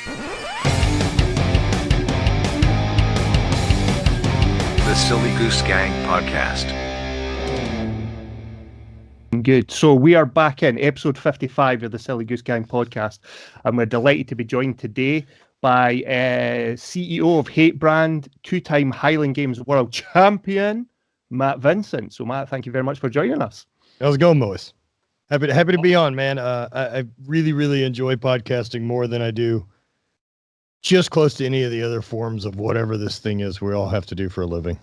The Silly Goose Gang Podcast. Good. So we are back in episode 55 of the Silly Goose Gang Podcast, and we're delighted to be joined today by CEO of Hate Brand, two-time Highland Games world champion, Matt Vincent. So Matt, thank you very much for joining us. How's it going, Lois? Happy to be on, man. I really enjoy podcasting more than I do just close to any of the other forms of whatever this thing is we all have to do for a living.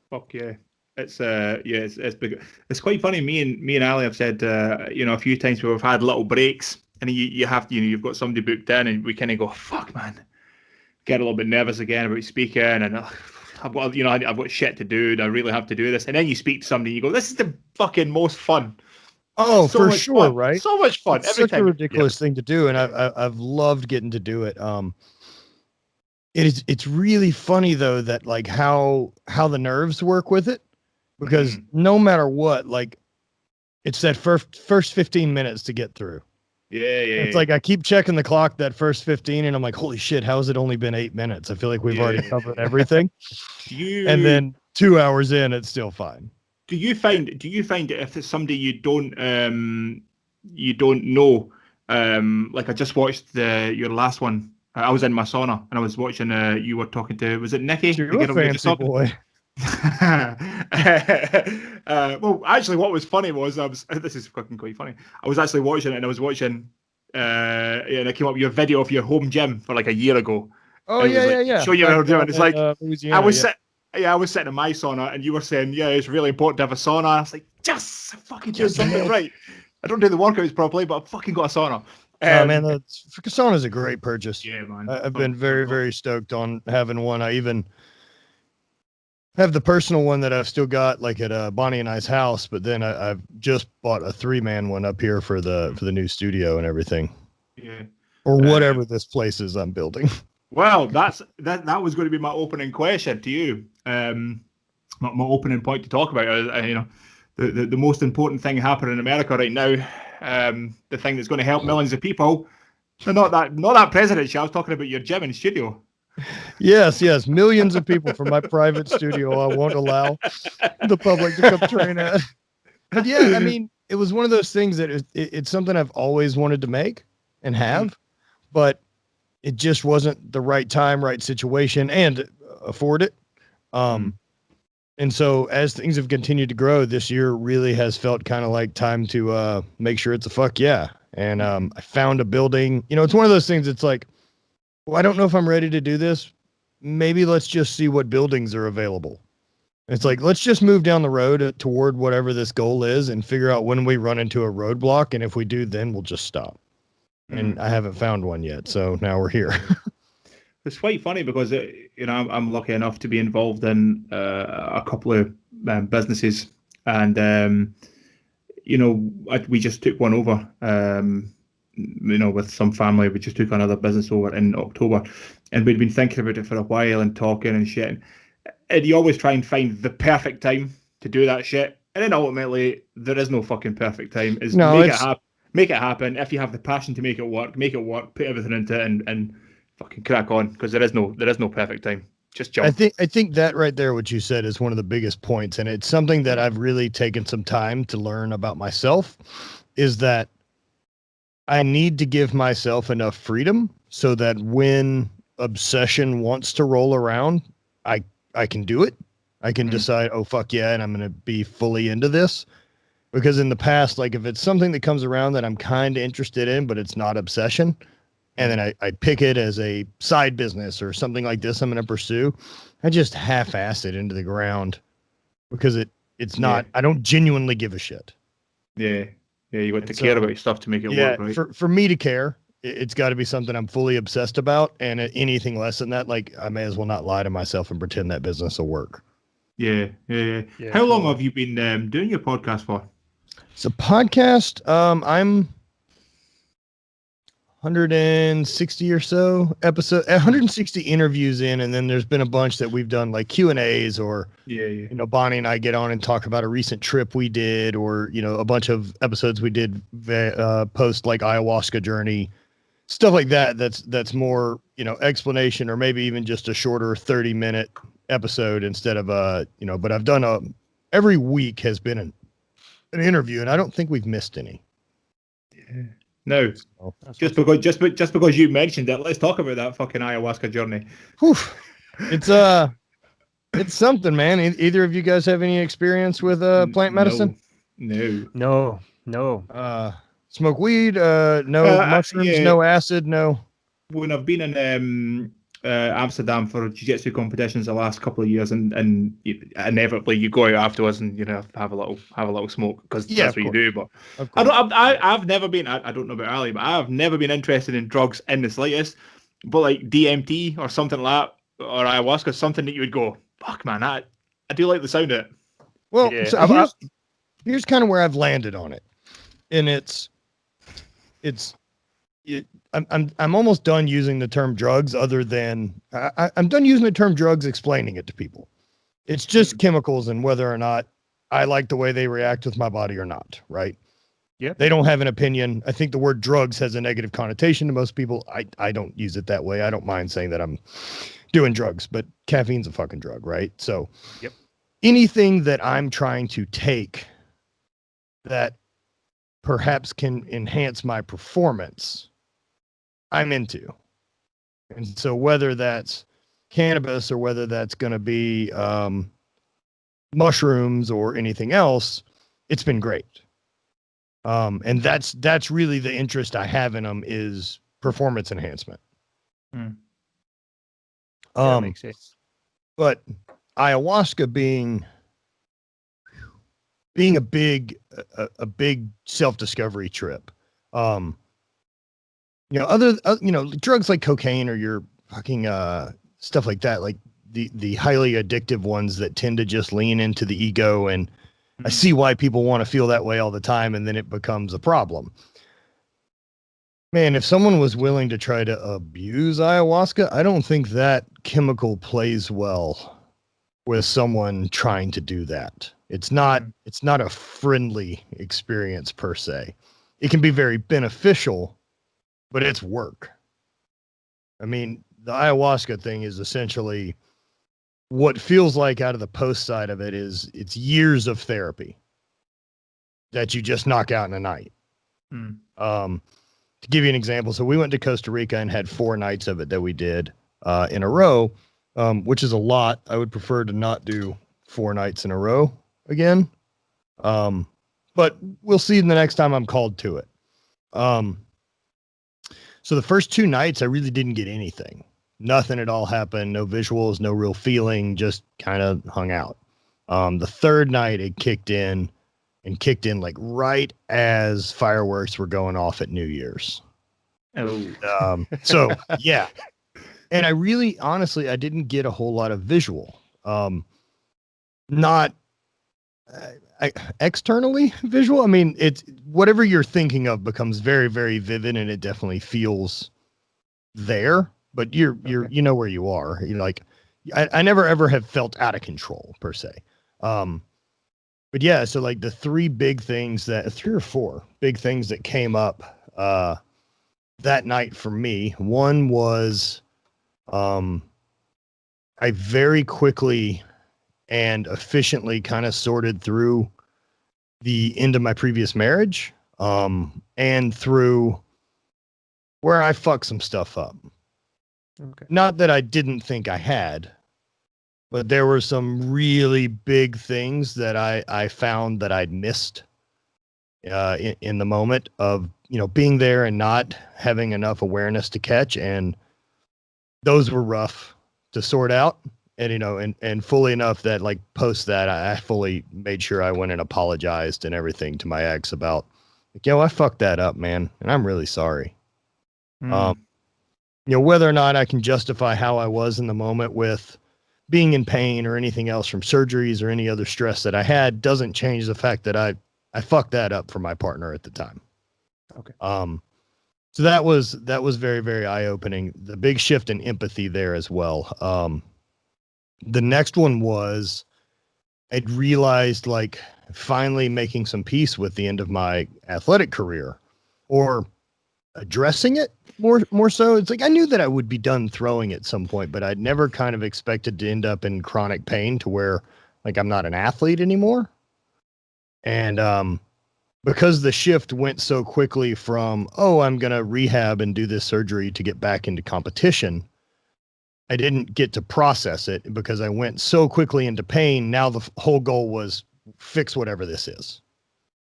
Fuck yeah. It's it's big. It's quite funny. Me and Ali have said a few times where we've had little breaks, and you have to, you've got somebody booked in, and we kind of go, fuck man, get a little bit nervous again about speaking, and I've got shit to do, and I really have to do this. And then you speak to somebody, and you go, this is the fucking most fun. Oh, so for sure, fun. right? So much fun. It's every such time. a ridiculous thing to do, and I've loved getting to do it. It's really funny though that like how the nerves work with it, because no matter what, like it's that first 15 minutes to get through. It's like I keep checking the clock that first 15, and I'm like, holy shit, how has it only been 8 minutes? I feel like we've already covered everything. And then 2 hours in, it's still fine. Do you find that if it's somebody you don't know, like I just watched your last one. I was in my sauna and I was watching. You were talking to, was it Nikki? You're a fancy boy. Well, actually, what was funny was this is fucking quite funny. I was actually watching it, and I was watching. And I came up with your video of your home gym for like a year ago. Oh yeah. Show you how to do it. It's like Louisiana, I was sitting in my sauna, and you were saying, yeah, it's really important to have a sauna. I was like, yes, I fucking do something right. I don't do the workouts properly, but I've fucking got a sauna. Oh man, the sauna is a great purchase. Yeah, man. I've been very stoked on having one. I even have the personal one that I've still got, like at Bonnie and I's house. But then I've just bought a 3-man one up here for the new studio and everything. Yeah, or whatever this place is I'm building. Well, that was going to be my opening question to you. My opening point to talk about. The most important thing happening in America right now. The thing that's going to help millions of people. Not that presidential. I was talking about your gym and studio. Yes. Millions of people from my private studio. I won't allow the public to come train at. But yeah, I mean, it was one of those things that it's something I've always wanted to make and have, but it just wasn't the right time, right situation, and afford it. And so as things have continued to grow, this year really has felt kind of like time to make sure it's a fuck yeah. And I found a building. It's one of those things. It's like, well, I don't know if I'm ready to do this. Maybe let's just see what buildings are available. It's like, let's just move down the road toward whatever this goal is and figure out when we run into a roadblock. And if we do, then we'll just stop. And I haven't found one yet. So now we're here. It's quite funny because I'm lucky enough to be involved in a couple of businesses, and we just took one over. With some family, we just took another business over in October, and we'd been thinking about it for a while and talking and shit. And you always try and find the perfect time to do that shit, and then ultimately there is no fucking perfect time. Make it happen. If you have the passion to make it work. Put everything into it, and fucking crack on, because there is no perfect time. Just jump. I think that right there, what you said, is one of the biggest points, and it's something that I've really taken some time to learn about myself, is that I need to give myself enough freedom so that when obsession wants to roll around, I can do it. I can decide, oh fuck yeah, and I'm going to be fully into this. Because in the past, like if it's something that comes around that I'm kind of interested in, but it's not obsession, and then I pick it as a side business or something like this I'm going to pursue, I just half-ass it into the ground because it's not, I don't genuinely give a shit. Yeah. Yeah, you got to care about your stuff to make it work, right? For me to care, it's got to be something I'm fully obsessed about, and anything less than that, like I may as well not lie to myself and pretend that business will work. Yeah. How long have you been doing your podcast for? It's a podcast. I'm 160 or so episode, 160 interviews in, and then there's been a bunch that we've done like Q&As, or Bonnie and I get on and talk about a recent trip we did, or a bunch of episodes we did post like ayahuasca journey stuff like that. That's more, explanation, or maybe even just a shorter 30-minute episode instead of but I've done every week has been an interview, and I don't think we've missed any. Yeah. No, So, just because you mentioned it, let's talk about that fucking ayahuasca journey. whew, it's something, man. Either of you guys have any experience with plant medicine? No. Smoke weed? No mushrooms? Yeah. No acid? No. When I've been in Amsterdam for jiu-jitsu competitions the last couple of years, and inevitably you go out afterwards and have a little smoke, because that's what you do. But I've never been. I don't know about Ali, but I've never been interested in drugs in the slightest. But like DMT or something like that, or ayahuasca, something that you would go, fuck man, I do like the sound of it. Well, so here's kind of where I've landed on it, and I'm almost done using the term drugs, other than I'm done using the term drugs explaining it to people. It's just chemicals, and whether or not I like the way they react with my body or not, right? Yeah. They don't have an opinion. I think the word drugs has a negative connotation to most people. I don't use it that way. I don't mind saying that I'm doing drugs, but caffeine's a fucking drug, right? So anything that I'm trying to take that perhaps can enhance my performance, I'm into. And so whether that's cannabis or whether that's going to be mushrooms or anything else, it's been great. And that's really the interest I have in them, is performance enhancement. That makes sense. But ayahuasca being a big self-discovery trip. Drugs like cocaine or your fucking stuff like that, like the highly addictive ones that tend to just lean into the ego, and I see why people want to feel that way all the time, and then it becomes a problem. Man, if someone was willing to try to abuse ayahuasca, I don't think that chemical plays well with someone trying to do that. It's not a friendly experience per se. It can be very beneficial, but it's work. I mean, the ayahuasca thing is essentially what feels like, out of the post side of it, is it's years of therapy that you just knock out in a night. To give you an example, so we went to Costa Rica and had 4 nights of it that we did in a row, which is a lot. I would prefer to not do 4 nights in a row again. But we'll see the next time I'm called to it. So the first 2 nights, I really didn't get anything. Nothing at all happened. No visuals, no real feeling, just kind of hung out. The 3rd night, it kicked in like right as fireworks were going off at New Year's. So yeah. And I really, honestly, I didn't get a whole lot of visual. Not externally visual. I mean, it's whatever you're thinking of becomes very, very vivid, and it definitely feels there, but you know where you are. You're like, I never ever have felt out of control per se. But yeah, so like the 3 or 4 big things that came up that night for me. One was I very quickly and efficiently kind of sorted through the end of my previous marriage, and through where I fucked some stuff up. Okay. Not that I didn't think I had, but there were some really big things that I found that I'd missed in the moment of, being there and not having enough awareness to catch. And those were rough to sort out. And, and fully enough that, like, post that, I fully made sure I went and apologized and everything to my ex about, like, I fucked that up, man. And I'm really sorry. Whether or not I can justify how I was in the moment with being in pain or anything else from surgeries or any other stress that I had doesn't change the fact that I fucked that up for my partner at the time. Okay. So that was very, very eye-opening. The big shift in empathy there as well. The next one was I'd realized, like, finally making some peace with the end of my athletic career, or addressing it more so. It's like I knew that I would be done throwing at some point, but I'd never kind of expected to end up in chronic pain to where like I'm not an athlete anymore. And because the shift went so quickly from, oh, I'm going to rehab and do this surgery to get back into competition, I didn't get to process it because I went so quickly into pain. Now the whole goal was fix whatever this is.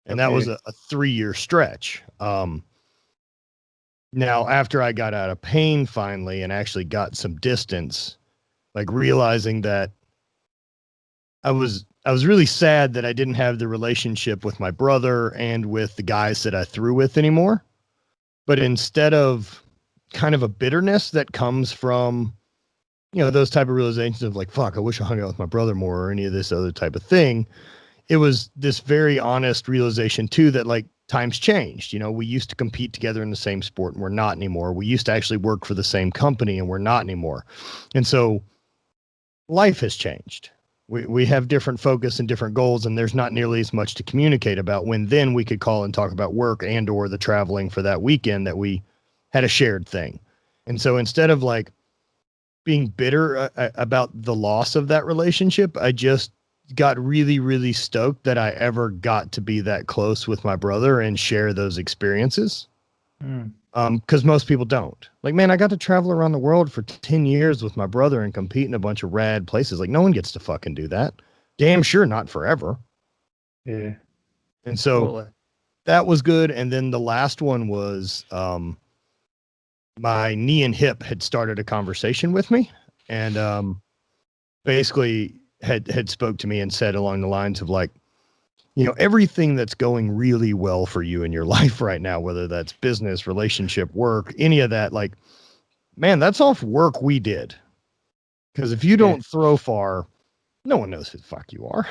And that was a 3-year stretch. Now, after I got out of pain finally and actually got some distance, like realizing that I was really sad that I didn't have the relationship with my brother and with the guys that I threw with anymore. But instead of kind of a bitterness that comes from, you know, those type of realizations of like, fuck, I wish I hung out with my brother more or any of this other type of thing. It was this very honest realization too, that like times changed. You know, we used to compete together in the same sport and we're not anymore. We used to actually work for the same company and we're not anymore. And so life has changed. We have different focus and different goals, and there's not nearly as much to communicate about when then we could call and talk about work and or the traveling for that weekend that we had a shared thing. And so instead of like being bitter about the loss of that relationship, I just got really, really stoked that I ever got to be that close with my brother and share those experiences. Because most people don't. Like, man, I got to travel around the world for 10 years with my brother and compete in a bunch of rad places. Like, no one gets to fucking do that. Damn sure not forever. Yeah. And so that was good. And then the last one was my knee and hip had started a conversation with me and basically had spoke to me and said along the lines of like, you know, everything that's going really well for you in your life right now, whether that's business, relationship, work, any of that, like, man, that's off work we did. Because if you don't throw far, no one knows who the fuck you are.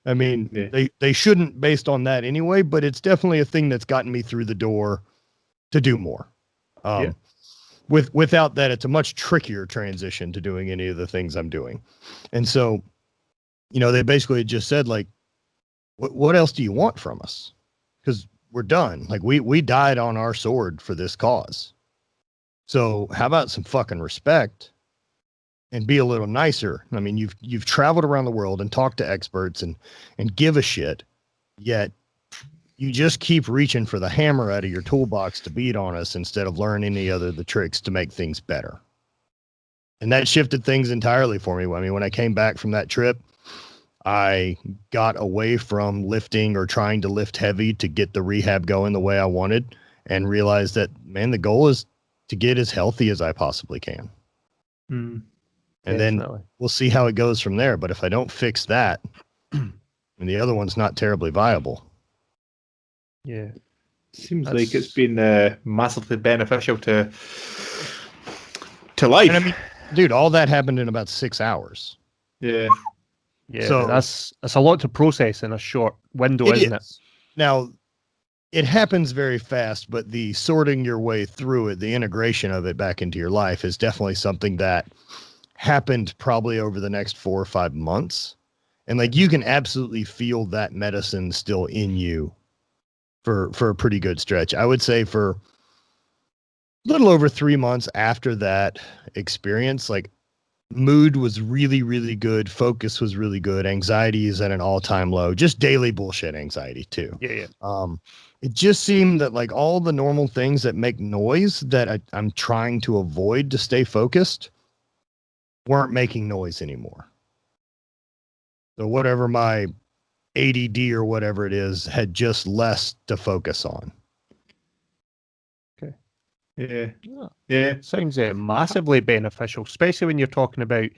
I mean, they shouldn't based on that anyway, but it's definitely a thing that's gotten me through the door to do more. Without that, it's a much trickier transition to doing any of the things I'm doing. And so, you know, they basically just said like, what else do you want from us? Because we're done. Like we died on our sword for this cause. So how about some fucking respect and be a little nicer? I mean, you've traveled around the world and talked to experts and give a shit, yet you just keep reaching for the hammer out of your toolbox to beat on us instead of learning any other the tricks to make things better. And that shifted things entirely for me. I mean, when I came back from that trip, I got away from lifting or trying to lift heavy to get the rehab going the way I wanted and realized that, man, the goal is to get as healthy as I possibly can. And then we'll see how it goes from there. But if I don't fix that, and the other one's not terribly viable. Yeah. Seems like it's been massively beneficial to life. And I mean, dude, all that happened in about 6 hours. Yeah. Yeah, so that's a lot to process in a short window, isn't it? Now, it happens very fast, but the sorting your way through it, the integration of it back into your life is definitely something that happened probably over the next 4 or 5 months. And like, you can absolutely feel that medicine still in you for a pretty good stretch. I would say for a little over 3 months after that experience, like, mood was really, really good. Focus was really good. Anxiety is at an all-time low. Just daily bullshit anxiety too. Yeah. It just seemed that like all the normal things that make noise that I'm trying to avoid to stay focused weren't making noise anymore. So whatever my ADD or whatever it is had just less to focus on. Yeah. Sounds massively beneficial, especially when you're talking about,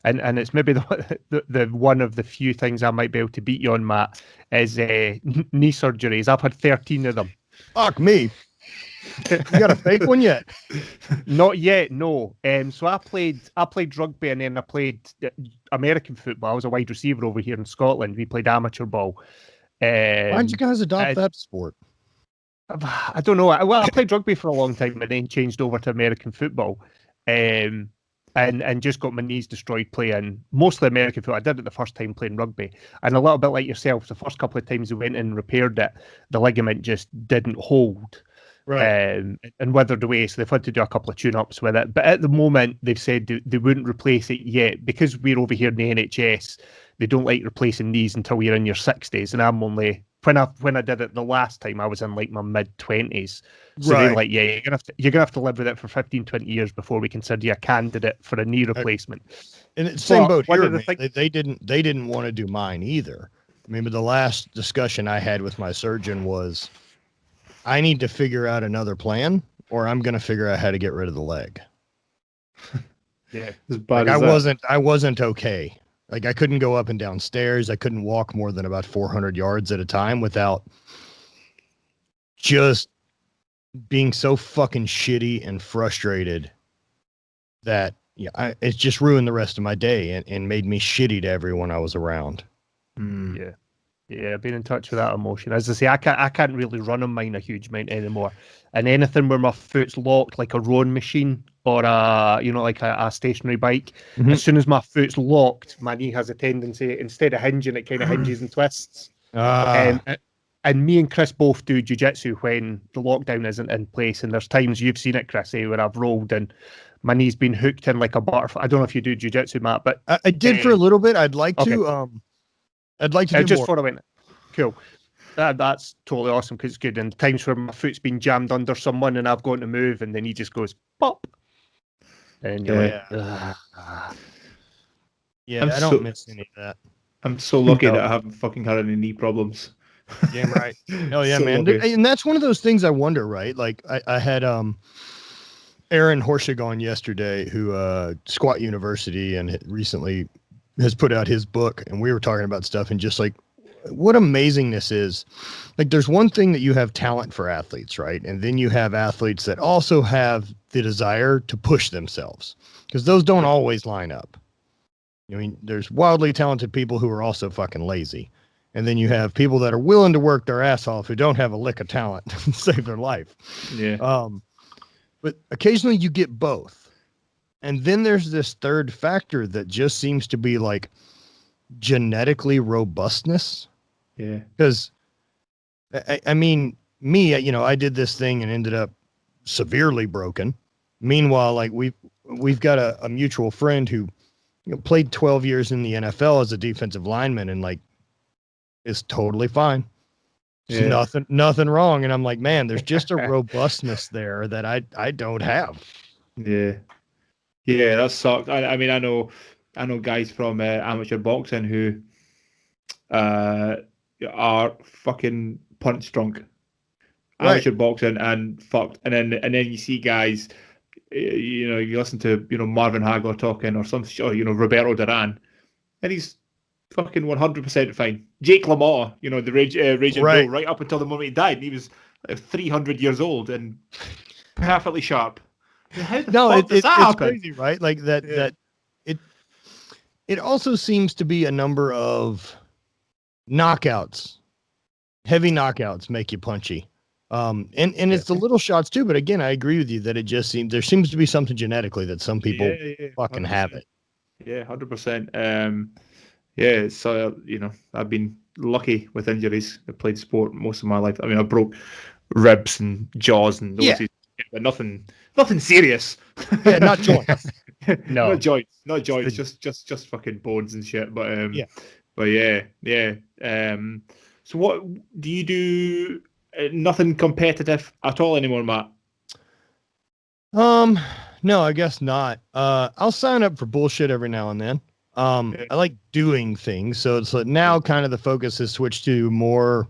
and it's maybe the one of the few things I might be able to beat you on, Matt, is knee surgeries. I've had 13 of them. Fuck me. You got a fake one yet? Not yet, no. So I played rugby and then I played American football. I was a wide receiver over here in Scotland. We played amateur ball. Why'd you guys adopt that sport? I don't know. Well, I played rugby for a long time and then changed over to American football, and just got my knees destroyed playing mostly American football. I did it the first time playing rugby, and a little bit like yourself, the first couple of times we went in and repaired it, the ligament just didn't hold. Right. And withered away. So they've had to do a couple of tune-ups with it. But at the moment, they've said they wouldn't replace it yet because we're over here in the NHS. They don't like replacing these until you're in your 60s, and I'm only when I did it the last time, I was in like my mid-20s. So they're like, yeah, you're gonna have to live with it for 15, 20 years before we consider you a candidate for a knee replacement. And it's the same boat here. They things... didn't want to do mine either. I mean, but the last discussion I had with my surgeon was, I need to figure out another plan, or I'm gonna figure out how to get rid of the leg. Yeah, like I wasn't okay. Like I couldn't go up and down stairs. I couldn't walk more than about 400 yards at a time without just being so fucking shitty and frustrated that it just ruined the rest of my day and made me shitty to everyone I was around. Yeah, being in touch with that emotion. As I say, I can't really run on mine a huge amount anymore. And anything where my foot's locked, like a rowing machine or like a stationary bike, as soon as my foot's locked, my knee has a tendency, instead of hinging, it kind of hinges and twists. And me and Chris both do jiu-jitsu when the lockdown isn't in place. And there's times, you've seen it, Chris, where I've rolled and my knee's been hooked in like a butterfly. I don't know if you do jiu-jitsu, Matt, but I did for a little bit. I'd like to. I'd like to do just more. for a minute. Cool. That's totally awesome because it's good. And times where my foot's been jammed under someone and I've gone to move and then he just goes pop. And you're like, ugh. Yeah, I don't miss any of that. I'm so lucky that I haven't fucking had any knee problems. Damn right. Oh yeah, so man. And that's one of those things I wonder, right? Like I had Aaron Horshig on yesterday, who Squat University and recently has put out his book, and we were talking about stuff and just like what amazingness is. Like there's one thing that you have talent for athletes, right? And then you have athletes that also have the desire to push themselves, because those don't always line up. I mean, there's wildly talented people who are also fucking lazy. And then you have people that are willing to work their ass off who don't have a lick of talent to save their life. Yeah. But occasionally you get both. And then there's this third factor that just seems to be like genetically robustness. Yeah. Because, I mean, me, I did this thing and ended up severely broken. Meanwhile, like we've got a mutual friend who played 12 years in the NFL as a defensive lineman and like is totally fine. Yeah. Nothing wrong. And I'm like, man, there's just a robustness there that I don't have. Yeah. Yeah, that sucked. I mean, I know guys from amateur boxing who are fucking punch drunk. Amateur boxing and fucked. And then you see guys, you listen to Marvin Hagler talking or Roberto Duran, and he's fucking 100% fine. Jake LaMotta, the Raging Bull, right up until the moment he died, he was 300 years old and perfectly sharp. How the fuck does that happen? Crazy, right? Like that. Yeah. That it also seems to be a number of knockouts. Heavy knockouts make you punchy. And it's the little shots too. But again, I agree with you that there seems to be something genetically that some people fucking 100%. Have it. Yeah, 100%. Yeah, so I've been lucky with injuries. I played sport most of my life. I mean, I broke ribs and jaws and those, but nothing serious. Yeah, not joints. No, not joints. Just fucking bones and shit. But yeah. So what do you do? Nothing competitive at all anymore, Matt? No, I guess not. I'll sign up for bullshit every now and then. I like doing things, so it's like now kind of the focus has switched to more,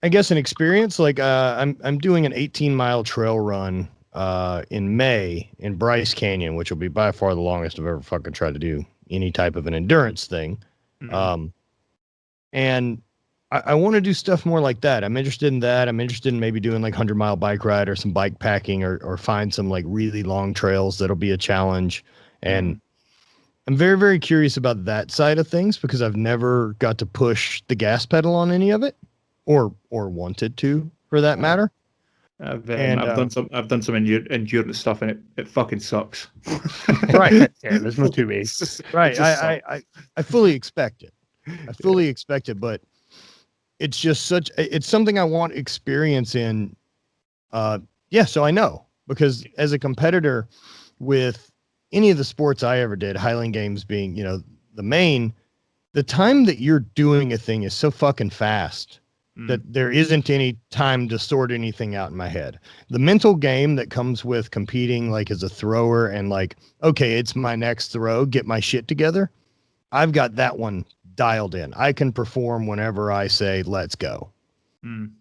I guess, an experience. Like I'm doing an 18-mile trail run in May in Bryce Canyon, which will be by far the longest I've ever fucking tried to do any type of an endurance thing. Mm-hmm. And I want to do stuff more like that. I'm interested in that. I'm interested in maybe doing like 100-mile bike ride or some bike packing or find some like really long trails that'll be a challenge. And I'm very, very curious about that side of things because I've never got to push the gas pedal on any of it or wanted to, for that matter. I've done some endurance stuff and it fucking sucks. Right. Yeah, there's no two ways. Right. I fully expect it. But it's just it's something I want experience in Yeah, so I know, because as a competitor with any of the sports I ever did, Highland Games being, the main, the time that you're doing a thing is so fucking fast that there isn't any time to sort anything out in my head. The mental game that comes with competing, like as a thrower, and like, okay, it's my next throw, get my shit together. I've got that one dialed in. I can perform whenever I say, let's go.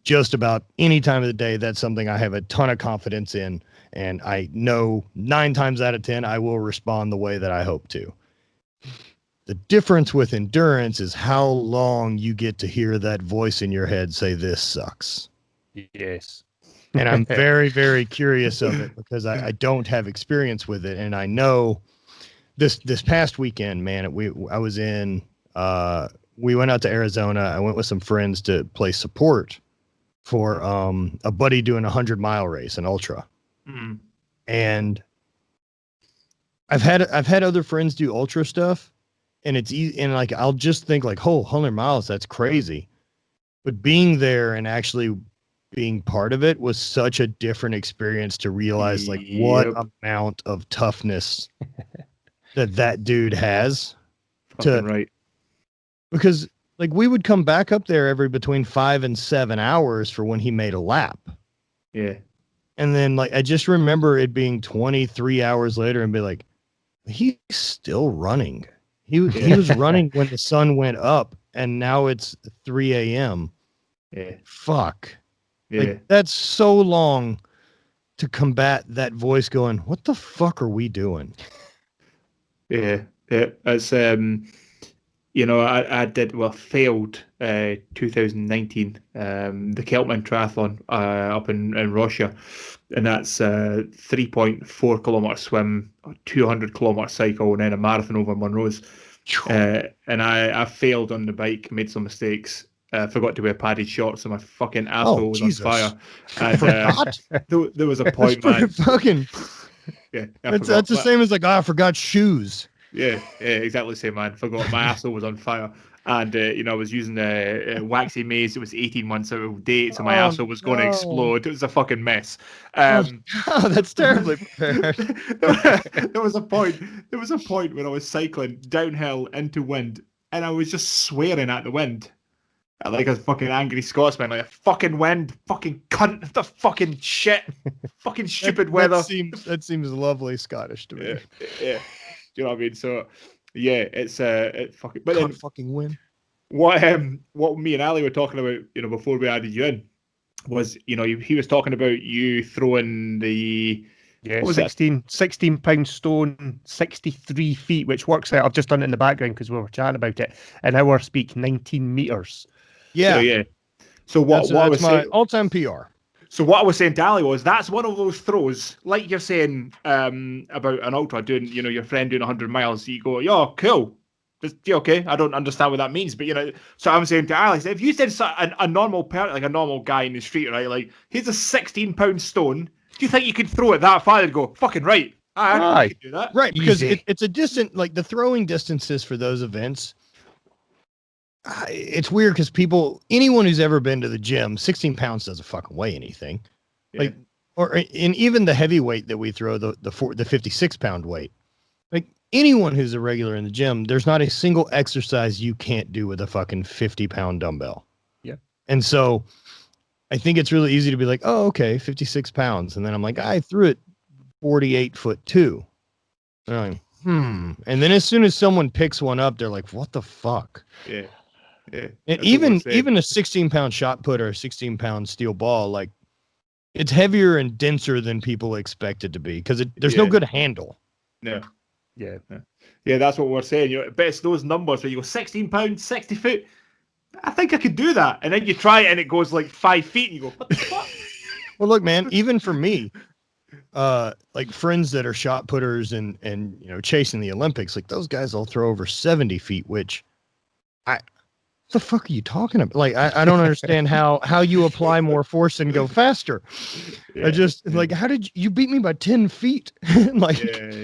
Just about any time of the day. That's something I have a ton of confidence in. And I know 9 times out of 10, I will respond the way that I hope to. The difference with endurance is how long you get to hear that voice in your head say, this sucks. Yes. And I'm very, very curious of it, because I don't have experience with it. And I know this past weekend, man, we went out to Arizona. I went with some friends to play support for a buddy doing a 100-mile race, an ultra. And I've had other friends do ultra stuff, and it's easy, and like I'll just think like, oh, 100 miles, that's crazy. But being there and actually being part of it was such a different experience to realize like what amount of toughness that dude has. Right. Because like we would come back up there every between 5 and 7 hours for when he made a lap. Yeah. And then like I just remember it being 23 hours later and be like, he's still running. He was running when the sun went up, and now it's 3 a.m. Yeah. Fuck. Yeah. Like, that's so long to combat that voice going, what the fuck are we doing? Yeah. It's I failed 2019 the Keltman triathlon up in Russia, and that's 3.4 kilometer swim, 200 kilometer cycle, and then a marathon over Monrose. And I failed on the bike, made some mistakes. Forgot to wear padded shorts, and my fucking asshole was on fire. And there was a point, man. Fucking. Yeah, that's the same as like, I forgot shoes. Yeah, exactly the same, man. Forgot my asshole was on fire. And, I was using the waxy maize. It was 18 months out of date, so my asshole was going to explode. It was a fucking mess. That's terribly prepared. There was a point when I was cycling downhill into wind, and I was just swearing at the wind. Like a fucking angry Scotsman, like a fucking wind, fucking cunt, the fucking shit, fucking stupid weather. That seems lovely Scottish to me. Yeah. Do you know what I mean? So, yeah, it's fucking. But then, fucking win. What me and Ali were talking about, before we added you in, was he was talking about you throwing the 16 pound stone, 63 feet, which works out. I've just done it in the background because we were chatting about it. In our speak, 19 meters. Yeah. So what I was saying, all-time PR. So what I was saying to Ali was, that's one of those throws, like you're saying about an ultra doing, your friend doing 100 miles. You go, yeah, cool. Just, yeah, okay. I don't understand what that means, but So I'm saying to Ali, if you said a normal person, like a normal guy in the street, right, like here's a 16-pound stone. Do you think you could throw it that far and go, fucking right? I can do that. Right, because it's a distant, like the throwing distances for those events. It's weird because anyone who's ever been to the gym, 16 pounds doesn't fucking weigh anything. Yeah. Like, or in even the heavyweight that we throw, the 56-pound weight. Like anyone who's a regular in the gym, there's not a single exercise you can't do with a fucking 50-pound dumbbell. Yeah. And so I think it's really easy to be like, oh, okay, 56 pounds. And then I'm like, I threw it 48'2". And I'm like, And then as soon as someone picks one up, they're like, what the fuck? Yeah. Yeah, and even a 16-pound shot put or a 16-pound steel ball, like it's heavier and denser than people expect it to be because there's no good handle. No. Yeah, that's what we're saying. But it's those numbers where you go 16 pounds, 60 foot. I think I could do that, and then you try it and it goes like 5 feet, and you go, what the fuck? Well, look, man, even for me, like friends that are shot putters and chasing the Olympics, like those guys all throw over 70 feet, which what the fuck are you talking about? Like, I don't understand how you apply more force and go faster. Yeah, I just like, how did you beat me by 10 feet? Like,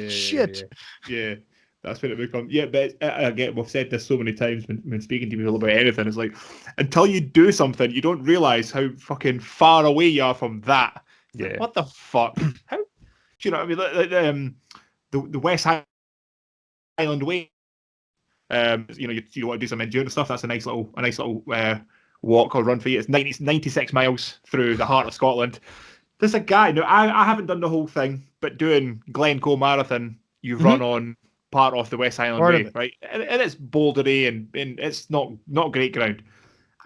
shit. Yeah. That's when it becomes. Yeah, but again, we've said this so many times when speaking to people about anything. It's like, until you do something, you don't realize how fucking far away you are from that. Yeah. What the fuck? How? Do you know what I mean? The West Highland Way. You want to do some endurance stuff. That's a nice little walk or run for you. It's 96 miles through the heart of Scotland. There's a guy. Now I haven't done the whole thing, but doing Glencoe Marathon, you run on part of the West Highland Way, right? And it's bouldery and it's not great ground.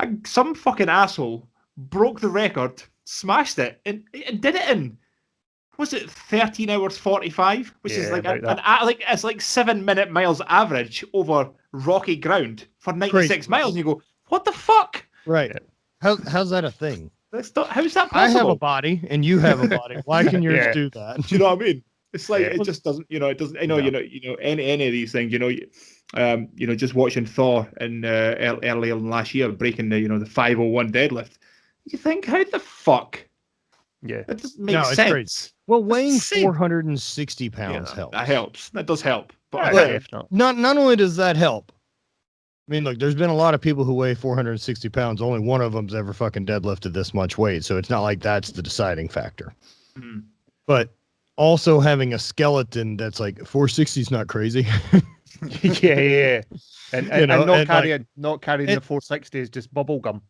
And some fucking asshole broke the record, smashed it, and did it in, was it 13 hours 45, which is like it's like 7-minute miles average over rocky ground for 96 miles. And you go, what the fuck? Right. How's that a thing? How's that possible? I have a body and you have a body. Why can yours do that? Do you know what I mean? It's like it just doesn't. It doesn't. Any of these things. Just watching Thor in earlier last year breaking the 501 deadlift. You think, how the fuck? Yeah, that doesn't make sense. Great. Well, weighing 460 pounds helps. That helps. That does help. But not only does that help. I mean, look, there's been a lot of people who weigh 460 pounds. Only one of them's ever fucking deadlifted this much weight. So it's not like that's the deciding factor. Mm. But also having a skeleton that's like 460 is not crazy. yeah. And not carrying the 460 is just bubble gum.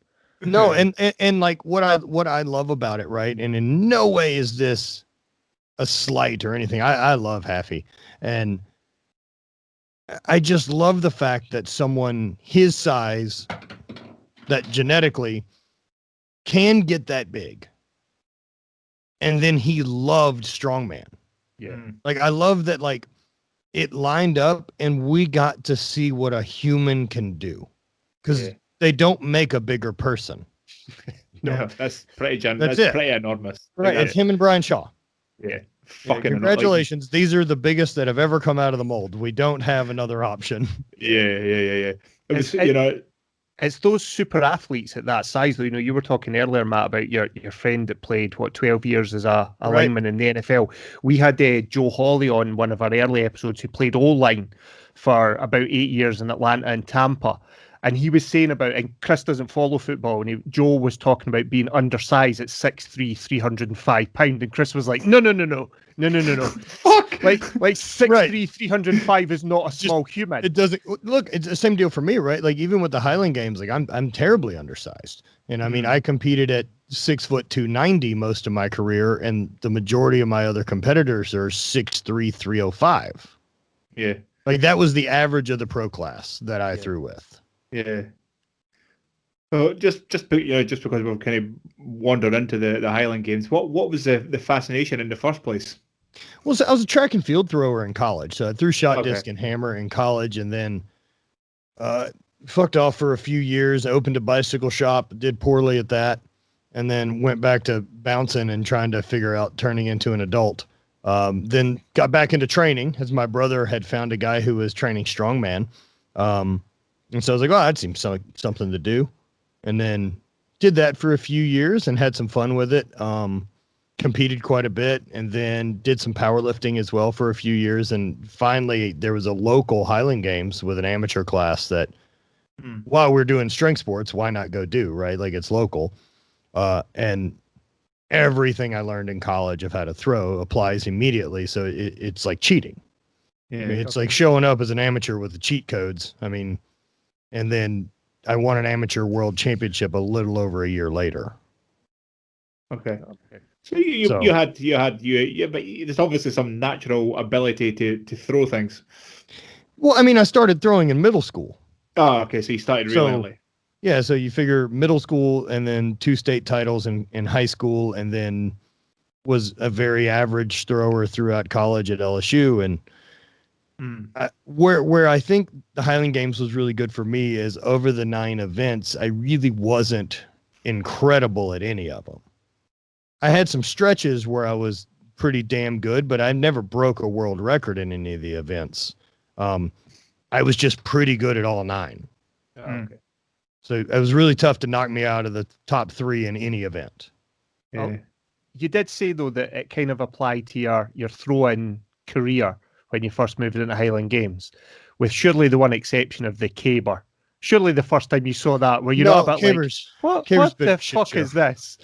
No, and like what I love about it, right? And in no way is this a slight or anything. I love Haffy. And I just love the fact that someone his size that genetically can get that big. And then he loved strongman. Yeah. Like, I love that, like, it lined up and we got to see what a human can do. Because they don't make a bigger person. No, that's pretty pretty enormous. Right. It's him and Brian Shaw. Yeah. Fucking congratulations. These are the biggest that have ever come out of the mold. We don't have another option. Yeah. It's those super athletes at that size. You were talking earlier, Matt, about your friend that played 12 years as a lineman in the NFL. We had Joe Hawley on one of our early episodes who played O-line for about 8 years in Atlanta and Tampa. And he was saying about, and Chris doesn't follow football, and Joe was talking about being undersized at 6'3", 305 pounds, and Chris was like, no. Fuck! Like 6'3", 305 is not a small human. It doesn't look. It's the same deal for me, right? Like even with the Highland Games, like I'm terribly undersized, and I mean I competed at 6'2", 290 most of my career, and the majority of my other competitors are 6'3", 305. Yeah, like that was the average of the pro class that I threw with. Yeah. So just because we've kind of wandered into the Highland Games, what was the fascination in the first place? Well, so I was a track and field thrower in college. So I threw shot, disc, and hammer in college, and then fucked off for a few years. I opened a bicycle shop, did poorly at that, and then went back to bouncing and trying to figure out turning into an adult. Then got back into training, as my brother had found a guy who was training strongman. And so I was like, that seems like something to do. And then did that for a few years and had some fun with it. Competed quite a bit, and then did some powerlifting as well for a few years. And finally, there was a local Highland Games with an amateur class that while we're doing strength sports, why not go do, right? Like it's local. And everything I learned in college of how to throw applies immediately. So it's like cheating. Yeah, I mean, it's like showing up as an amateur with the cheat codes. I mean, and then I won an amateur world championship a little over a year later. Okay. So you had, but there's obviously some natural ability to throw things. Well, I mean, I started throwing in middle school. Oh, okay. So you started really early. Yeah. So you figure middle school and then 2 state titles in high school, and then was a very average thrower throughout college at LSU. And where I think the Highland Games was really good for me is over the 9 events, I really wasn't incredible at any of them. I had some stretches where I was pretty damn good, but I never broke a world record in any of the events. I was just pretty good at all 9. Okay. So it was really tough to knock me out of the top 3 in any event. Yeah. You did say, though, that it kind of applied to your throw-in career when you first moved into Highland Games, with surely the one exception of the caber. Surely the first time you saw that, were you not about cabers, like, what the fuck is this?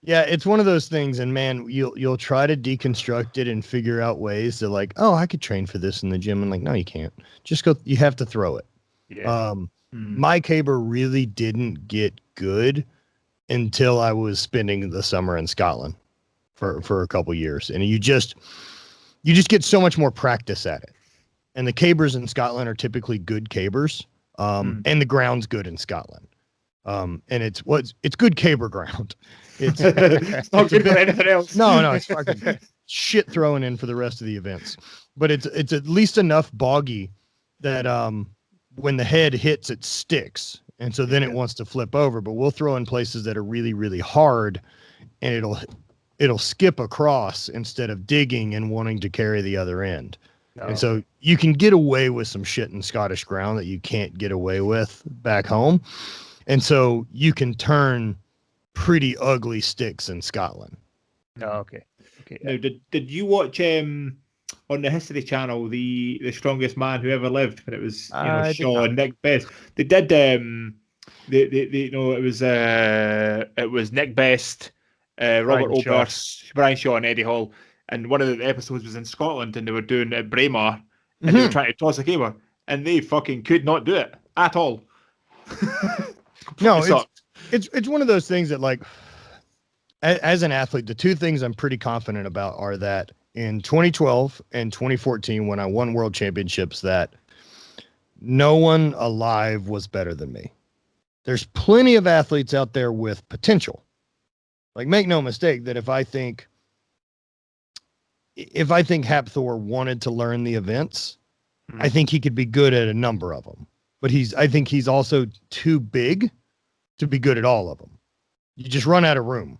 Yeah, it's one of those things, and man, you'll try to deconstruct it and figure out ways to like, oh, I could train for this in the gym, and like, no, you can't. Just go. You have to throw it. Yeah. My caber really didn't get good until I was spending the summer in Scotland for a couple years, and you just get so much more practice at it. And the cabers in Scotland are typically good cabers, and the ground's good in Scotland. And it's good caber ground. It's not good for anything else. No, it's fucking shit throwing in for the rest of the events. But it's at least enough boggy that when the head hits, it sticks. And so then it wants to flip over. But we'll throw in places that are really, really hard, and it'll skip across instead of digging and wanting to carry the other end. Oh. And so you can get away with some shit in Scottish ground that you can't get away with back home. And so you can turn pretty ugly sticks in Scotland. Oh, okay. Now, did you watch on the History Channel the Strongest Man Who Ever Lived? When it was Shaw and Nick Best. They did it was Nick Best, Robert Oberst, Brian Shaw, and Eddie Hall. And one of the episodes was in Scotland, and they were doing it at Braemar, and they were trying to toss a caber, and they fucking could not do it at all. No, it's one of those things that, like, as an athlete, the two things I'm pretty confident about are that in 2012 and 2014, when I won world championships, that no one alive was better than me. There's plenty of athletes out there with potential. Like, make no mistake that if I think Hapthor wanted to learn the events, I think he could be good at a number of them. But I think he's also too big to be good at all of them. You just run out of room.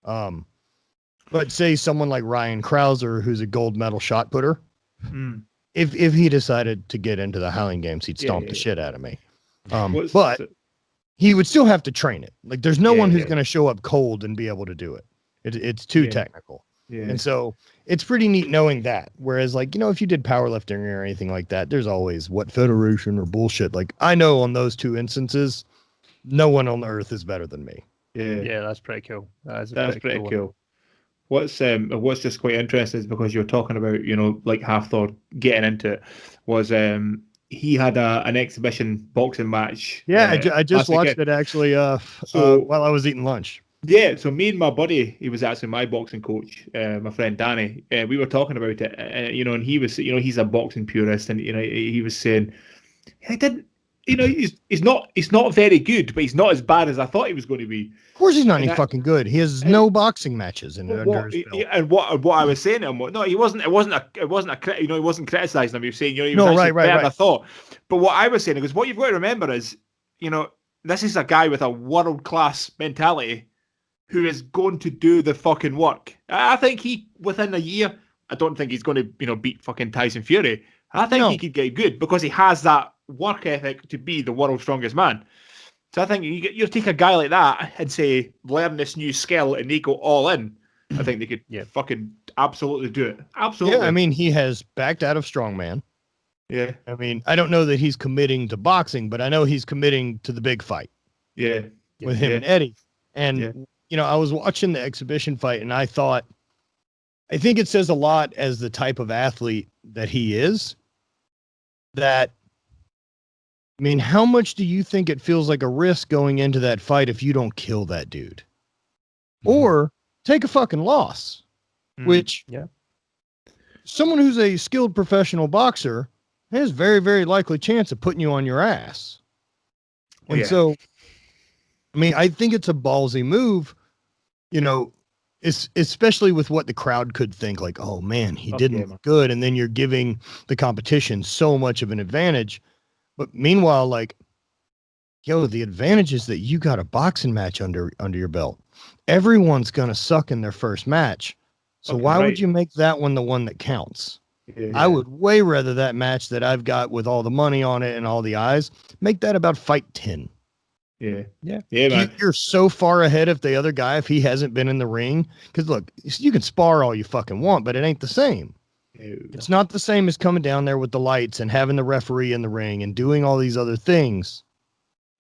But say someone like Ryan Krauser, who's a gold medal shot putter, if he decided to get into the Highland Games, he'd stomp the shit out of me. But he would still have to train it. Like, there's no one who's going to show up cold and be able to do it. It's too technical. Yeah. And so it's pretty neat knowing that. Whereas, like, if you did powerlifting or anything like that, there's always what federation or bullshit. Like, I know on those two instances, no one on earth is better than me. Yeah, that's pretty cool. That's pretty cool. What's just quite interesting is because you're talking about, like Hafthor getting into it, was he had an exhibition boxing match. Yeah, I just watched it actually while I was eating lunch. Yeah, so me and my buddy, he was actually my boxing coach, my friend Danny. We were talking about it, and he was, he's a boxing purist, and he was saying, I didn't, he's not very good, but he's not as bad as I thought he was going to be. Of course, he's not any fucking good. He has no boxing matches under his belt. And what I was saying to him, no, he wasn't. It wasn't he wasn't criticizing him. He was saying, he was actually better than I thought. But what I was saying, because what you've got to remember is, this is a guy with a world class mentality who is going to do the fucking work. I think within a year, I don't think he's going to, beat fucking Tyson Fury. I think he could get good because he has that work ethic to be the world's strongest man. So I think you take a guy like that and say, learn this new skill, and they go all in. I think they could fucking absolutely do it. Absolutely. Yeah, I mean, he has backed out of strongman. Yeah. I mean, I don't know that he's committing to boxing, but I know he's committing to the big fight. Yeah. With him and Eddie. And I was watching the exhibition fight, and I think it says a lot as the type of athlete that he is, that, I mean, how much do you think it feels like a risk going into that fight if you don't kill that dude? Or take a fucking loss, which someone who's a skilled professional boxer has very, very likely chance of putting you on your ass. And so, I mean, I think it's a ballsy move, especially with what the crowd could think, like, oh man, he didn't look good. And then you're giving the competition so much of an advantage. But meanwhile, like, the advantage is that you got a boxing match under your belt. Everyone's going to suck in their first match. So why would you make that one the one that counts? Yeah. I would way rather that match that I've got with all the money on it and all the eyes, make that about fight 10. Yeah, man. You're so far ahead of the other guy if he hasn't been in the ring. Because look, you can spar all you fucking want, but it ain't the same. It's not the same as coming down there with the lights and having the referee in the ring and doing all these other things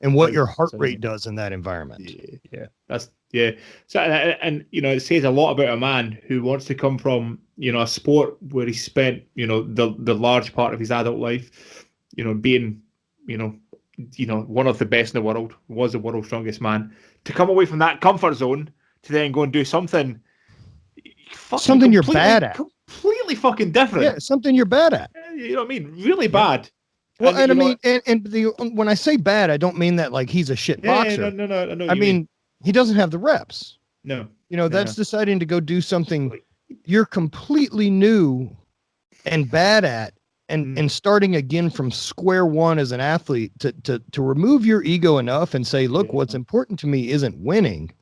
and what your heart rate does in that environment. Yeah. That's Yeah. So, and you know, it says a lot about a man who wants to come from, you know, a sport where he spent, you know, the large part of his adult life, you know, being, you know, one of the best in the world, was the world's strongest man, to come away from that comfort zone to then go and do something You're bad at, completely fucking different. Yeah, something you're bad at. You know what I mean? Really bad. Well, and I mean, when I say bad, I don't mean that like he's a shit boxer. No. I mean, he doesn't have the reps. No. You know, that's deciding to go do something you're completely new and bad at, and starting again from square one as an athlete to remove your ego enough and say, look, what's important to me isn't winning.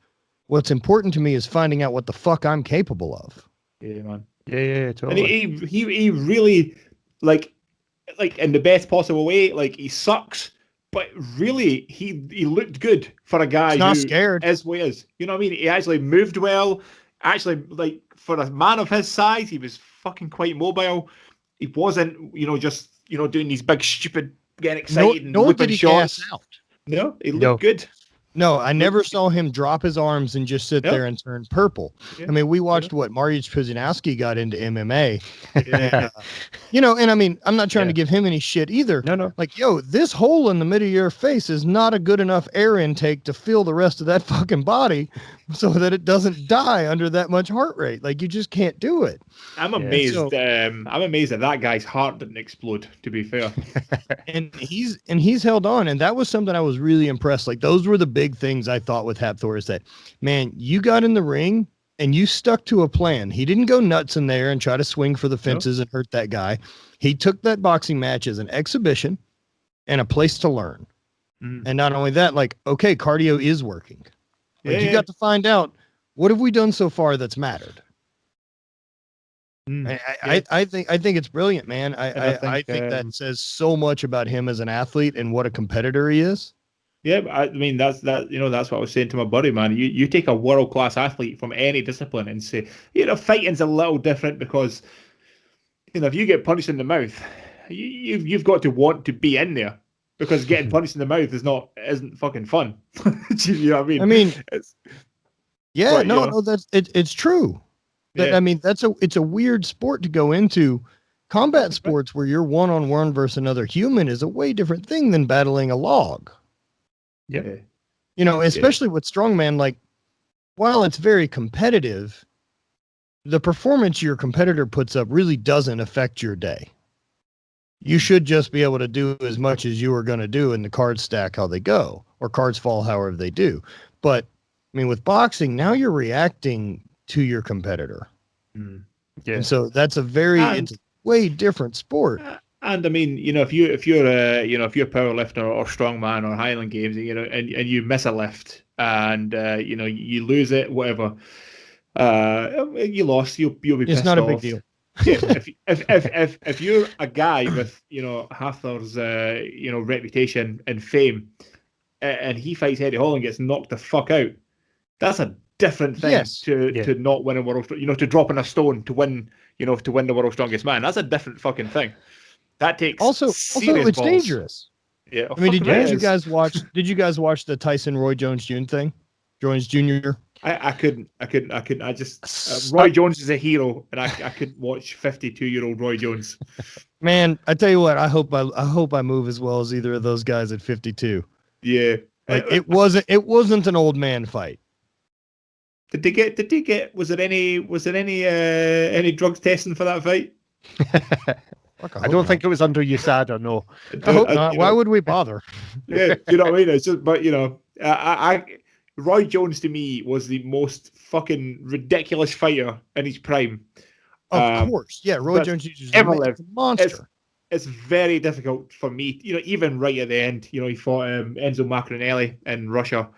What's important to me is finding out what the fuck I'm capable of. Yeah, man. Yeah, totally. And he really, like in the best possible way, like he sucks, but really he looked good for a guy not who scared. is what he is. You know what I mean? He actually moved well. Actually, like for a man of his size, he was fucking quite mobile. He wasn't, you know, just, you know, doing these big stupid, getting excited and whipping shots. Out. No, he looked good. No, I never saw him drop his arms and just sit there and turn purple. Yeah. I mean, we watched what Mariusz Pudzianowski got into MMA. You know, and I mean, I'm not trying to give him any shit either. No. Like, yo, this hole in the middle of your face is not a good enough air intake to fill the rest of that fucking body so that it doesn't die under that much heart rate. Like, you just can't do it. I'm amazed. I'm amazed that guy's heart didn't explode, to be fair. and he's held on. And that was something I was really impressed. Like, those were the big things I thought with Hafthor, is that, man, you got in the ring and you stuck to a plan. He didn't go nuts in there and try to swing for the fences and hurt that guy. He took that boxing match as an exhibition and a place to learn. And not only that, like, okay, cardio is working. Like, you got to find out, what have we done so far that's mattered? I think it's brilliant, man. I think that says so much about him as an athlete and what a competitor he is. Yeah, I mean, that's what I was saying to my buddy, man. You take a world-class athlete from any discipline and say, you know, fighting's a little different because, you know, if you get punched in the mouth, you've got to want to be in there, because getting punched in the mouth isn't fucking fun. You know what I mean? I mean, it's true. I mean, it's a weird sport to go into. Combat sports where you're one-on-one versus another human is a way different thing than battling a log. Yeah. You know, especially with strongman, like, while it's very competitive, the performance your competitor puts up really doesn't affect your day. You should just be able to do as much as you are going to do, and the cards stack how they go, or cards fall however they do. But I mean, with boxing, now you're reacting to your competitor. Yeah. And so that's it's a way different sport. And I mean, you know, if you're a power lifter or strongman or Highland Games, you know, and you miss a lift and you know, you lose it, whatever, you lost, you'll be pissed off. It's not a big deal. Yeah, if you're a guy with, you know, Hafthor's you know, reputation and fame, and he fights Eddie Hall and gets knocked the fuck out, that's a different thing to not win a world, you know, to drop in a stone to win, you know, to win the world's strongest man. That's a different fucking thing. That takes also it's balls. Dangerous. Yeah. I mean, did you guys watch the Tyson Roy Jones Jr. I couldn't. I just Roy Jones is a hero, and I couldn't watch 52-year-old Roy Jones. Man, I tell you what, I hope I move as well as either of those guys at 52. Yeah. Like, it wasn't an old man fight. Did they get was there any drugs testing for that fight? I don't think it was under USADA, no. I hope not. Why would we bother? Yeah, you know what I mean? It's just, but you know, Roy Jones to me was the most fucking ridiculous fighter in his prime. Of course, yeah. Roy Jones is ever lived. A monster. It's very difficult for me, you know, even right at the end. You know, he fought Enzo Maccarinelli in Russia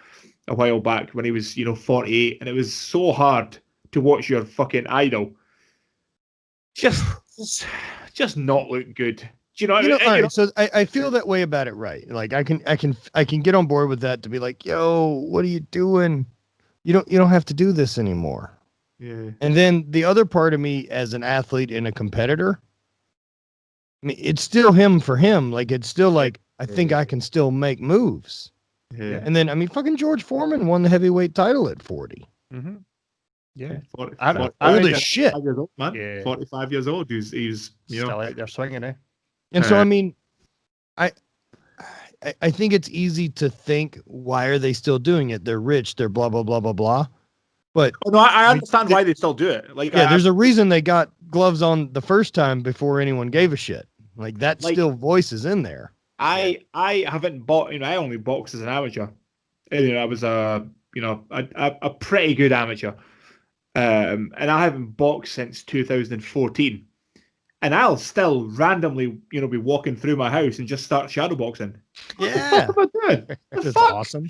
a while back when he was, you know, 48, and it was so hard to watch your fucking idol just not look good. Do you know what I mean? All right, so I feel that way about it, right? Like, I can get on board with that, to be like, yo, what are you doing? You don't have to do this anymore. Yeah. And then the other part of me as an athlete and a competitor, I mean, it's still him for him. Like, it's still like, I think I can still make moves. Yeah. And then, I mean, fucking George Foreman won the heavyweight title at 40. Mm-hmm. Yeah. 40, I- 40, I- Old as shit. 45 years old, man. Yeah. 45 years old. He's you Still know, out there swinging, eh? And so, I mean, I think it's easy to think, why are they still doing it? They're rich. They're blah, blah, blah, blah, blah. But oh, no, I understand why they still do it. Like, yeah, there's a reason they got gloves on the first time before anyone gave a shit. Like that still voices in there. I haven't bought. I only boxed as an amateur. And, I was a pretty good amateur, and I haven't boxed since 2014. And I'll still randomly, be walking through my house and just start shadowboxing. Yeah, What the fuck am I doing? The that's fuck? awesome.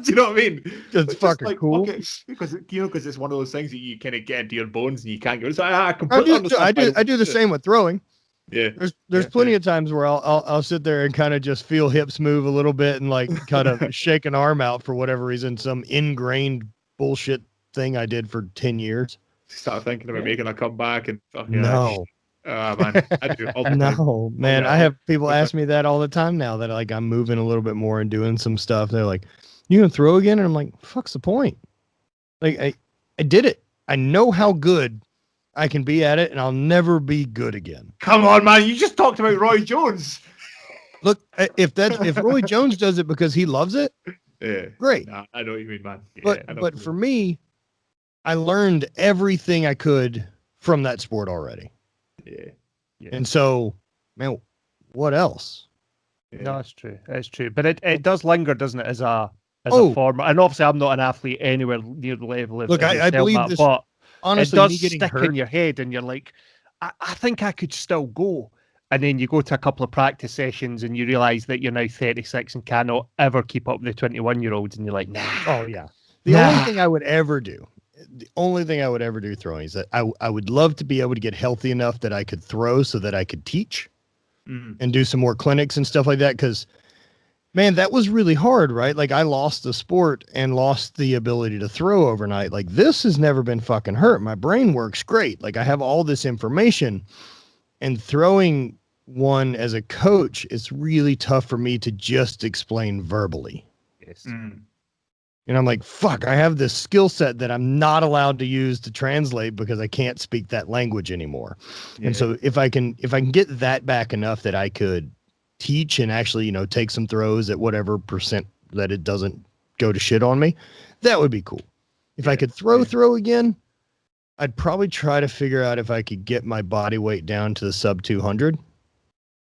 Do you know what I mean? That's It's fucking like, cool. Because it's one of those things that you kind of get into your bones and you can't go. So I completely I do the same with throwing. Yeah. There's plenty of times where I'll sit there and kind of just feel hips move a little bit and like kind of shake an arm out for whatever reason, some ingrained bullshit thing I did for 10 years. Start thinking about making a comeback and No. Man, I do it all the time. No, man. no. I have people ask me that all the time now that like I'm moving a little bit more and doing some stuff. They're like, "You gonna throw again?" And I'm like, "Fuck's the point?" Like I did it. I know how good I can be at it, and I'll never be good again. Come on, man! You just talked about Roy Jones. Look, if Roy Jones does it because he loves it, Yeah, great. nah, I know what you mean, man. Yeah, But I know but what you for mean. me, I learned everything I could from that sport already. Yeah, And so, man, what else? yeah. No, it's true. It's true. But it does linger, doesn't it, as a Oh. form? And obviously, I'm not an athlete anywhere near the level of Look, of I yourself, believe Matt, this. but Honestly, it does me getting stick hurt. in your head, and you're like, I think I could still go. And then you go to a couple of practice sessions, and you realize that you're now 36 and cannot ever keep up with the 21-year-olds, and you're like, nah. Oh yeah. The only thing I would ever do throwing is that I would love to be able to get healthy enough that I could throw so that I could teach and do some more clinics and stuff like that. Cause man, that was really hard, right? Like I lost the sport and lost the ability to throw overnight. Like this has never been fucking hurt. My brain works great. Like I have all this information, and throwing one as a coach, it's really tough for me to just explain verbally. Yes. And I'm like, fuck, I have this skill set that I'm not allowed to use to translate because I can't speak that language anymore. Yeah. And so if I can get that back enough that I could teach and actually, take some throws at whatever percent that it doesn't go to shit on me, that would be cool. If I could throw again, I'd probably try to figure out if I could get my body weight down to the sub 200,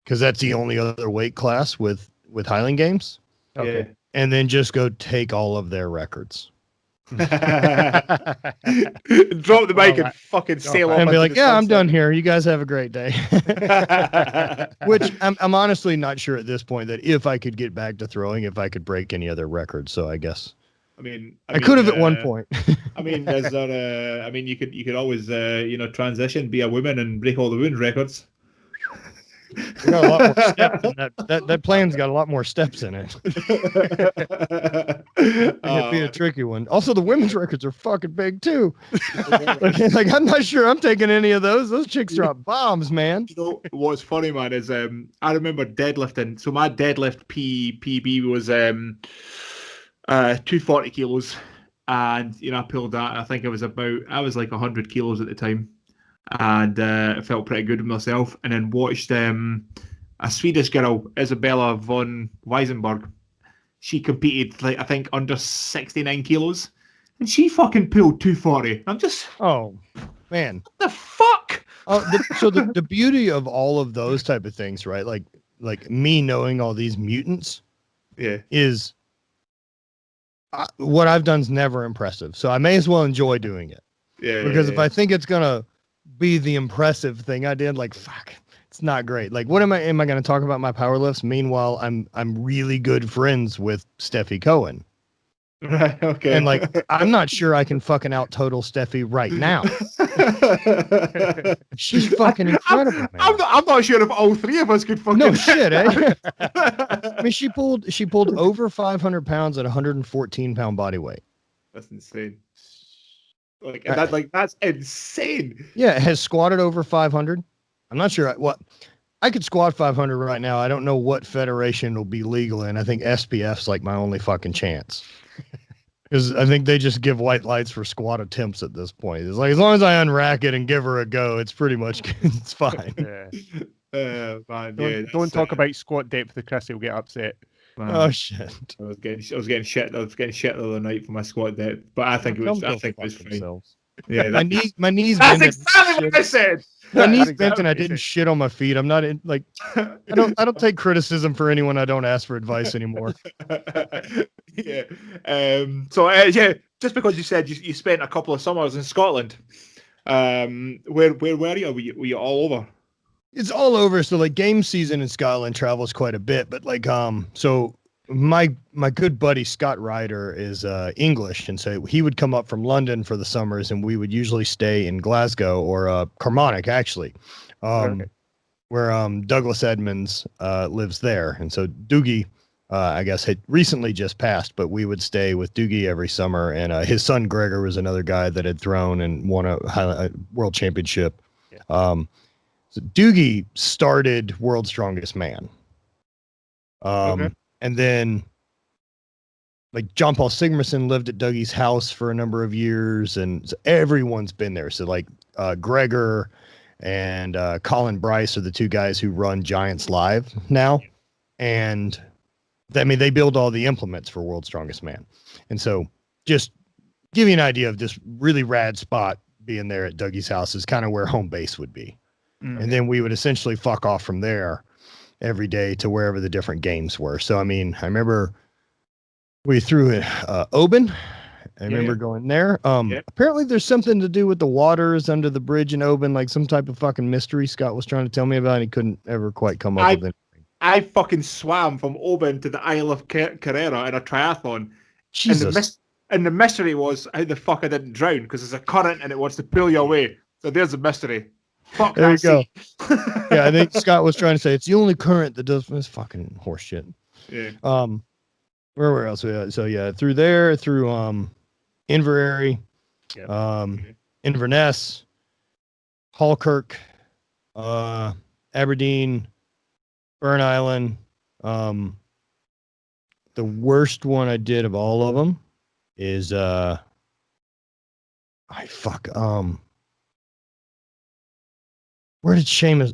because that's the only other weight class with Highland Games. Okay. And then just go take all of their records. Drop the mic and fucking sail off. And be into like, the yeah, I'm sunset." done here. You guys have a great day. Which I'm honestly not sure at this point that if I could get back to throwing, if I could break any other records. So I guess I could have at one point. I mean, there's you could always transition, be a woman, and break all the wound records. We got a lot more steps in that plan's got a lot more steps in it. It'd be a tricky one. Also, the women's records are fucking big too. like I'm not sure I'm taking any of those. Those chicks drop bombs, man. You know what's funny, man, is I remember deadlifting. So my deadlift PB was 240 kilos, and I pulled that. I think I was like 100 kilos at the time. And I felt pretty good with myself, and then watched a Swedish girl, Isabella von Weisenberg. She competed I think under 69 kilos, and she fucking pulled 240. I'm just, oh man, what the fuck? So the beauty of all of those type of things, right? Like me knowing all these mutants, is what I've done's never impressive. So I may as well enjoy doing it. Because if I think it's gonna be the impressive thing I did, like fuck, it's not great. Like what am I going to talk about my power lifts? Meanwhile, I'm really good friends with Steffi Cohen. Right, okay. And like I'm not sure I can fucking out total Steffi right now. She's fucking incredible, man. I'm not sure if all three of us could fucking. No shit, eh? I mean, she pulled over 500 pounds at 114 pound body weight. That's insane. That's insane. Yeah, has squatted over 500. I'm not sure what. I could squat 500 right now. I don't know what federation will be legal in. I think SPF's like my only fucking chance. Because I think they just give white lights for squat attempts at this point. It's like, as long as I unrack it and give her a go, it's pretty much, it's fine. Yeah. Man, Don't talk about squat depth. The Chris will get upset. Man, Oh, shit. I was getting shit the other night for my squat depth, but I think it was fine. Themselves. Yeah, My knees that's bent. exactly what I said. My knees That's bent and I exactly didn't it. shit on my feet. I'm not in, like, I don't take criticism for anyone I don't ask for advice anymore. Yeah. Just because you said you spent a couple of summers in Scotland, where were you? Were you all over? It's all over. So like game season in Scotland travels quite a bit, but like, so my good buddy Scott Ryder is English, and so he would come up from London for the summers, and we would usually stay in Glasgow or Carmonic actually, where Douglas Edmonds lives there, and so Doogie, I guess had recently just passed, but we would stay with Doogie every summer, and his son Gregor was another guy that had thrown and won a world championship. Yeah. So Doogie started World's Strongest Man. Okay. And then like John Paul Sigmarsson lived at Dougie's house for a number of years, and so everyone's been there. So like Gregor and Colin Bryce are the two guys who run Giants Live now. And I mean, they build all the implements for World's Strongest Man. And so just give you an idea of this really rad spot being there at Dougie's house is kind of where home base would be. And then we would essentially fuck off from there every day to wherever the different games were. So, I mean, I remember we threw it, Oban. I remember going there. Apparently there's something to do with the waters under the bridge in Oban, like some type of fucking mystery Scott was trying to tell me about, and he couldn't ever quite come up with it. I fucking swam from Oban to the Isle of Carrera in a triathlon. Jesus. And the mystery was how the fuck I didn't drown, because there's a current and it wants to pull you away. So there's a mystery. Fuck, there you go. Yeah, I think Scott was trying to say it's the only current that does this fucking horse shit. Yeah. Where else we at? So yeah, through there, through Inverary, Inverness, Halkirk, Aberdeen, Burn Island. The worst one I did of all of them is where did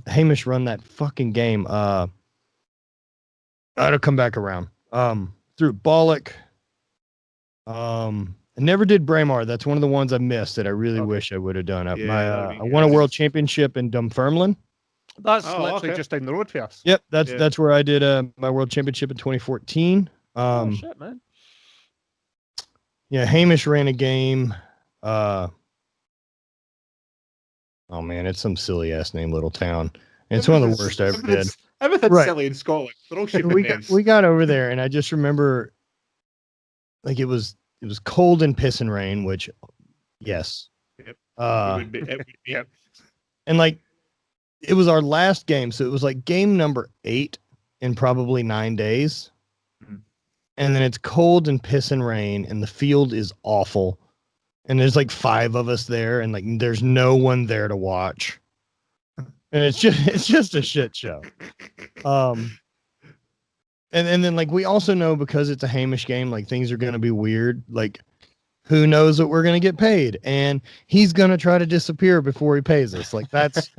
Hamish run that fucking game? It'll come back around. Through Bollock. I never did Braemar. That's one of the ones I missed that I really wish I would have done. I won a world championship in Dunfermline. That's literally just down the road for us. Yep, that's where I did my world championship in 2014. Oh shit, man. Yeah, Hamish ran a game. Oh man, it's some silly ass name, little town. And it's one of the worst I ever did. Everything's silly in Scotland. They're all shipping names. We got over there, and I just remember, like it was cold and piss and rain, which, yes, Yep. It would be. Yep. And like it was our last game, so it was like game number 8 in probably 9 days. Mhm. And then it's cold and piss and rain, and the field is awful. And there's like 5 of us there, and like there's no one there to watch. And it's just a shit show. And then like we also know, because it's a Hamish game, like things are gonna be weird. Like who knows what we're gonna get paid, and he's gonna try to disappear before he pays us. Like that's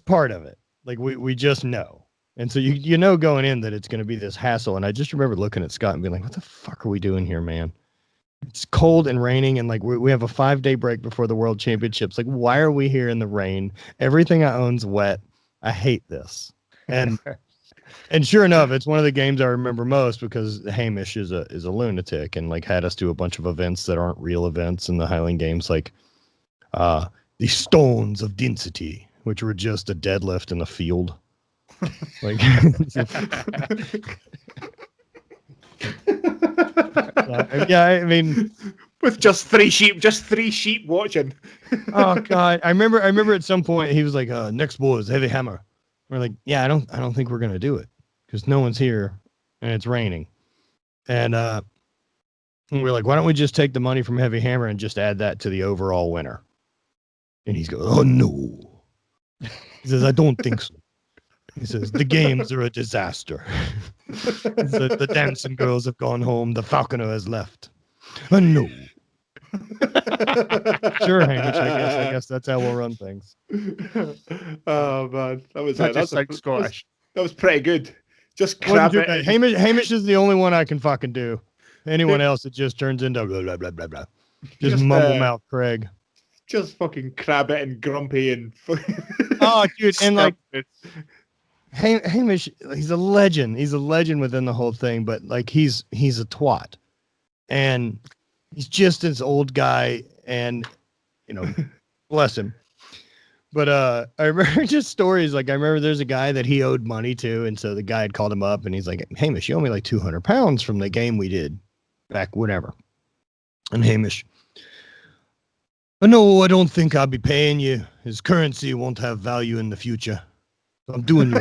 part of it. Like we just know. And so you know going in that it's gonna be this hassle. And I just remember looking at Scott and being like, what the fuck are we doing here, man? It's cold and raining, and like we have a 5-day break before the world championships. Like, why are we here in the rain? Everything I own's wet. I hate this. And sure enough, it's one of the games I remember most, because Hamish is a lunatic and like had us do a bunch of events that aren't real events in the Highland Games, like the Stones of Density, which were just a deadlift in the field. Like yeah, I mean, with just three sheep watching. Oh god, I remember at some point he was like, "Next boy is heavy hammer." We're like, "Yeah, I don't think we're gonna do it because no one's here and it's raining." And we're like, "Why don't we just take the money from heavy hammer and just add that to the overall winner?" And he's going, "Oh no," he says, "I don't think so." He says, the games are a disaster. The dancing girls have gone home. The falconer has left. No. Sure, Hamish. I guess that's how we'll run things. Oh man, That just sounds Scottish. That was pretty good. Just Wasn't crab too it. bad. Hamish is the only one I can fucking do. Anyone else, it just turns into blah, blah, blah, blah, blah. Just mumble mouth Craig. Just fucking crab it and grumpy and Oh, dude, and like Hamish, he's a legend. He's a legend within the whole thing, but like he's a twat. And he's just this old guy, and you know, bless him. But I remember just stories like I remember there's a guy that he owed money to, and so the guy had called him up and he's like, Hamish, you owe me like £200 from the game we did back whenever. And Hamish, oh, no, I don't think I'll be paying you. His currency won't have value in the future. So I'm doing you.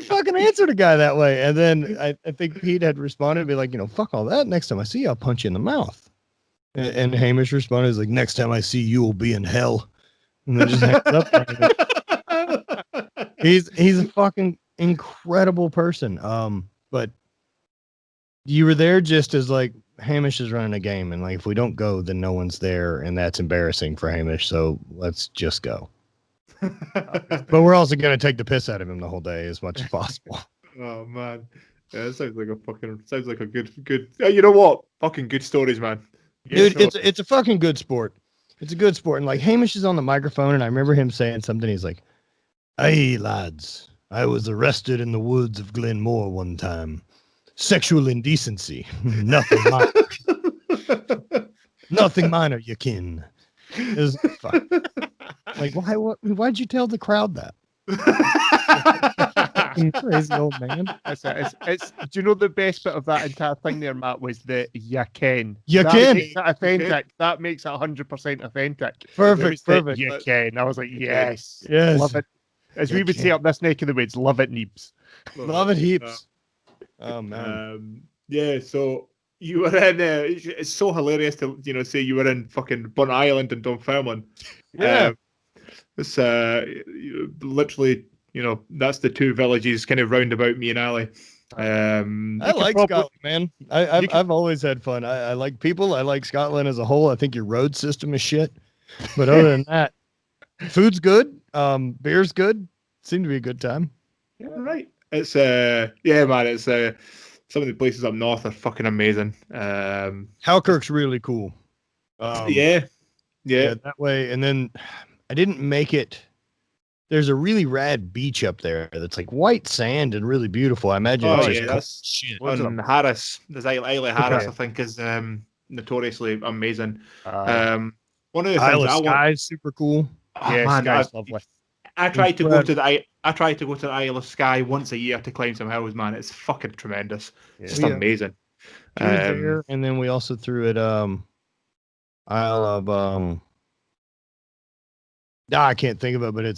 Fucking answered a guy that way. And then I think Pete had responded to be like, fuck all that. Next time I see you, I'll punch you in the mouth. And Hamish responded, he's like, next time I see you, will be in hell. And then just hangs up. He's a fucking incredible person. But you were there just as like Hamish is running a game, and like if we don't go, then no one's there, and that's embarrassing for Hamish. So let's just go. But we're also gonna take the piss out of him the whole day as much as possible. Oh man, yeah, that sounds like a good. You know what? Fucking good stories, man. Dude, it's a fucking good sport. It's a good sport, and like Hamish is on the microphone, and I remember him saying something. He's like, "Hey lads, I was arrested in the woods of Glenmore one time. Sexual indecency. Nothing minor. Nothing minor, you kin." It was fun. Like, why'd you tell the crowd that? Crazy old man. It's do you know the best bit of that entire thing there, Matt, was the you can. That makes it authentic. That makes it 100% authentic. Perfect. You can. I was like, yes. Love it. As we would say up this neck of the woods, love it, Neebs. Love it heaps. Oh man. Yeah, so you were in it's so hilarious to say you were in fucking Bunt Island and Dunfermline. Yeah. It's literally, that's the two villages kind of round about me and Ali. I like Scotland, man. I've always had fun. I like people. I like Scotland as a whole. I think your road system is shit. But other than that, food's good. Beer's good. Seemed to be a good time. Yeah, right. It's man. It's some of the places up north are fucking amazing. Halkirk's really cool. Yeah, that way. And then I didn't make it. There's a really rad beach up there that's like white sand and really beautiful. I imagine that's shit. On Harris, there's Isle of Harris, I think, is notoriously amazing. One of the Isle things of Skye is super cool. Oh, yeah, man, Skye's lovely. I try to go to the Isle of Skye once a year to climb some hills, man. It's fucking tremendous. It's just amazing. There, and then we also threw it Isle of I can't think of it, but you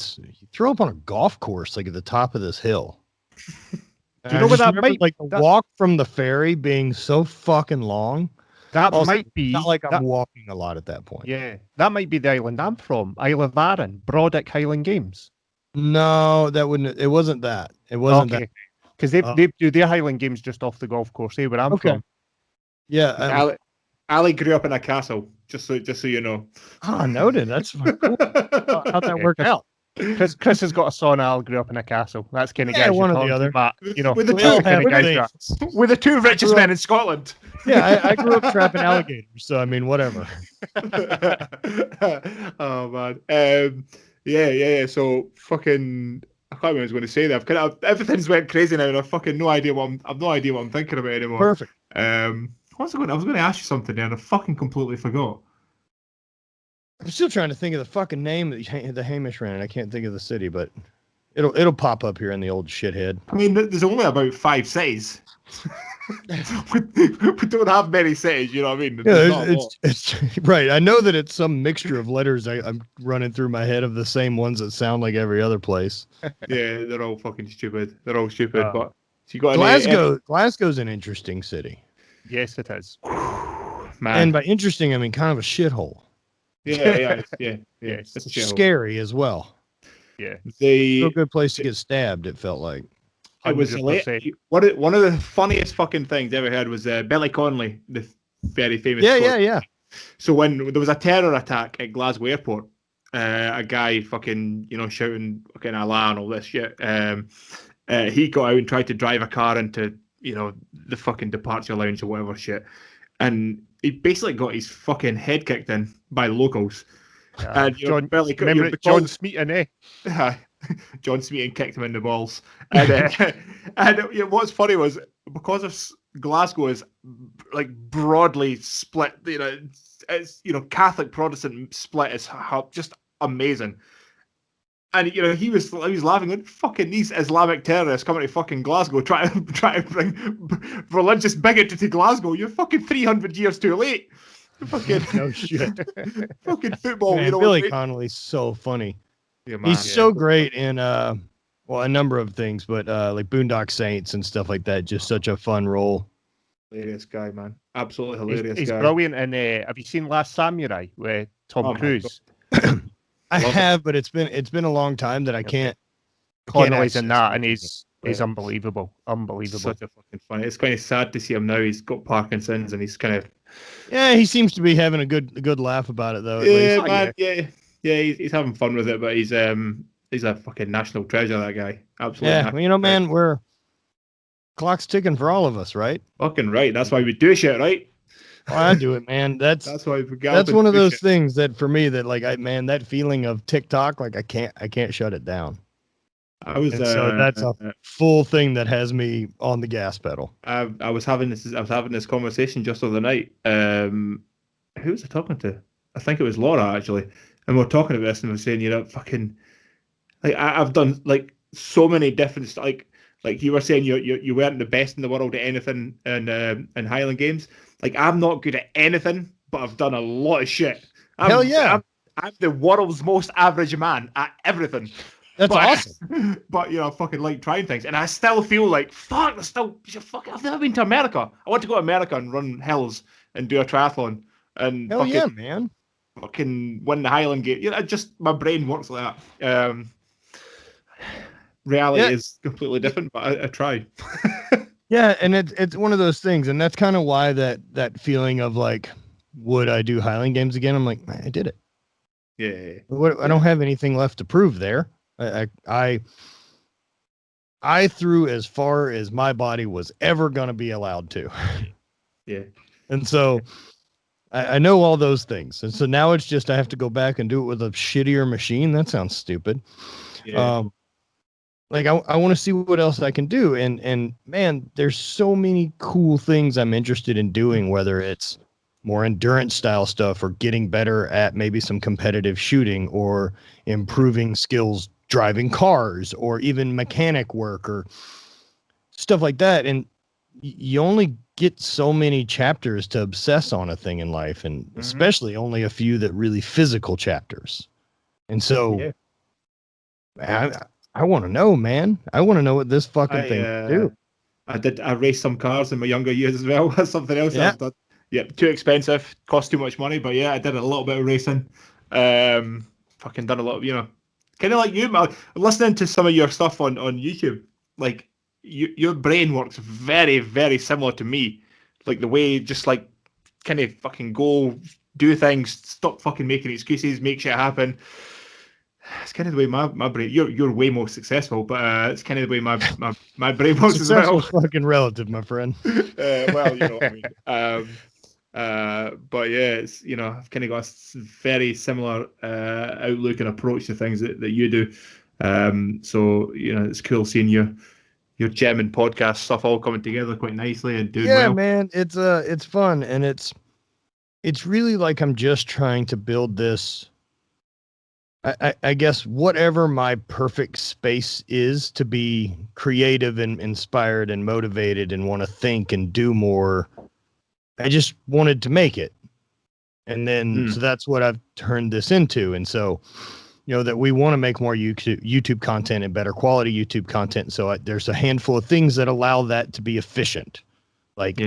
throw up on a golf course like at the top of this hill. Do you know what that might like the walk from the ferry being so fucking long? That also, might be not like I'm walking a lot at that point. Yeah, that might be the island I'm from, Isle of Arran, Brodick Highland Games. No, that wouldn't. It wasn't that. It wasn't that. Because they do their Highland Games just off the golf course, where I'm from. Yeah, Ali grew up in a castle. Just so you know. Oh, noted. That's cool. How'd that work out? Chris has got a son. Al grew up in a castle. That's kind of guys. One or the other. But, with the two richest men in Scotland. Yeah, I grew up trapping alligators. So I mean, whatever. Oh man. Yeah. So fucking. I can't remember what I was going to say there. Everything's went crazy now, and I've fucking no idea what I'm thinking about anymore. Perfect. I was going to ask you something there, and I fucking completely forgot. I'm still trying to think of the fucking name that the Hamish ran. I can't think of the city, but it'll pop up here in the old shithead. I mean, there's only about 5 cities. we don't have many cities, you know what I mean? It's right. I know that it's some mixture of letters I'm running through my head of the same ones that sound like every other place. Yeah, they're all fucking stupid. But so you got Glasgow's an interesting city. Yes, it is. Man. And by interesting, I mean kind of a shithole. Yeah. It's a shithole. Scary as well. Yeah. Real good place to get stabbed, it felt like. It was 100%. one of the funniest fucking things I ever heard was Billy Connolly, the very famous. Yeah. So when there was a terror attack at Glasgow Airport, a guy fucking shouting fucking Allah and all this shit. He got out and tried to drive a car into the fucking departure lounge or whatever shit, and he basically got his fucking head kicked in by locals. And John, Billy, remember John Smeaton, eh? John Smeaton kicked him in the balls. And, what's funny was because of Glasgow is like broadly split, it's Catholic Protestant split is just amazing. And he was laughing, going, fucking these Islamic terrorists coming to fucking Glasgow trying to bring religious bigotry to Glasgow. You're fucking 300 years too late. Fucking no shit. Fucking football. Man, Billy Connolly's so funny. Yeah, man, he's so great in a number of things, but like Boondock Saints and stuff like that. Just such a fun role. Hilarious guy, man. Absolutely hilarious. He's guy. Brilliant. And have you seen Last Samurai with Tom Cruise? I have, but it's been a long time that I can't. Connolly's in that, and he's unbelievable. Such a fucking funny. It's kind of sad to see him now. He's got Parkinson's, and he's kind of. Yeah, he seems to be having a good laugh about it though. He's having fun with it, but he's a fucking national treasure. That guy, absolutely. Yeah, well, man, we're clock's ticking for all of us, right? Fucking right. That's why we do shit, right? Oh, I do it, man. That's why that's one of those things that for me that like that feeling of TikTok, like I can't shut it down. So that's a full thing that has me on the gas pedal. I was having this conversation just the other night. Who was I talking to? I think it was Laura actually, and we were talking about this and we were saying, fucking, like I've done like so many different like you were saying you weren't the best in the world at anything in Highland Games. Like I'm not good at anything, but I've done a lot of shit. Hell yeah! I'm the world's most average man at everything. That's awesome. But I fucking like trying things, and I still feel like fuck. I've never been to America. I want to go to America and run hills and do a triathlon and hell yeah, man. Fucking win the Highland Games. Just my brain works like that. Reality is completely different, but I try. Yeah, and it's one of those things, and that's kind of why that feeling of like, would I do Highland Games again? I'm like, I did it. Yeah. I don't have anything left to prove there. I threw as far as my body was ever going to be allowed to. Yeah. And so I know all those things. And so now it's just I have to go back and do it with a shittier machine. That sounds stupid. Yeah. Like I want to see what else I can do. And man, there's so many cool things I'm interested in doing, whether it's more endurance style stuff or getting better at maybe some competitive shooting or improving skills driving cars or even mechanic work or stuff like that. And you only get so many chapters to obsess on a thing in life, and especially only a few that really physical chapters. And so I want to know, man. I want to know what this fucking thing do. I raced some cars in my younger years as well. That's something else I've done. Yeah, too expensive, cost too much money, but yeah, I did a little bit of racing. Fucking done a lot of, kind of like you, man. Listening to some of your stuff on YouTube, like your brain works very, very similar to me. Like the way just like kind of fucking go do things, stop fucking making excuses, make shit happen. It's kind of the way my brain. You're way more successful, but it's kind of the way my brain works as well. Fucking relative, my friend. Well, you know what I mean. But yeah, it's I've kind of got a very similar outlook and approach to things that you do. So it's cool seeing your gym and podcast stuff all coming together quite nicely and doing well. Yeah, man, it's fun, and it's really like I'm just trying to build this. I guess whatever my perfect space is to be creative and inspired and motivated and want to think and do more. I just wanted to make it. And then, so that's what I've turned this into. And so, that we want to make more YouTube content and better quality YouTube content. So there's a handful of things that allow that to be efficient. Like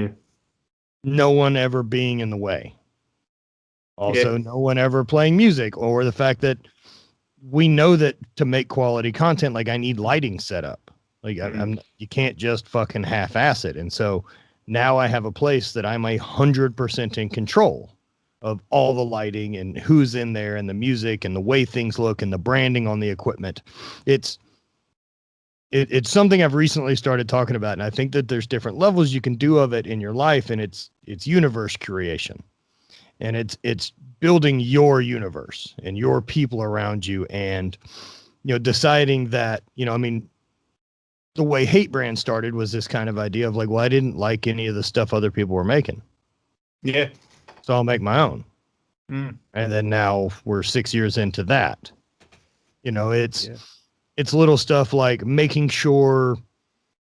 no one ever being in the way. Also, no one ever playing music, or the fact that, we know that to make quality content, like I need lighting set up. Like you can't just fucking half-ass it. And so now I have a place that I'm 100% in control of all the lighting and who's in there and the music and the way things look and the branding on the equipment. It's something I've recently started talking about. And I think that there's different levels you can do of it in your life. And it's universe creation, and it's building your universe and your people around you. And, deciding that, I mean, the way Hate Brand started was this kind of idea of like, well, I didn't like any of the stuff other people were making. Yeah. So I'll make my own. And then now we're 6 years into that. It's little stuff like making sure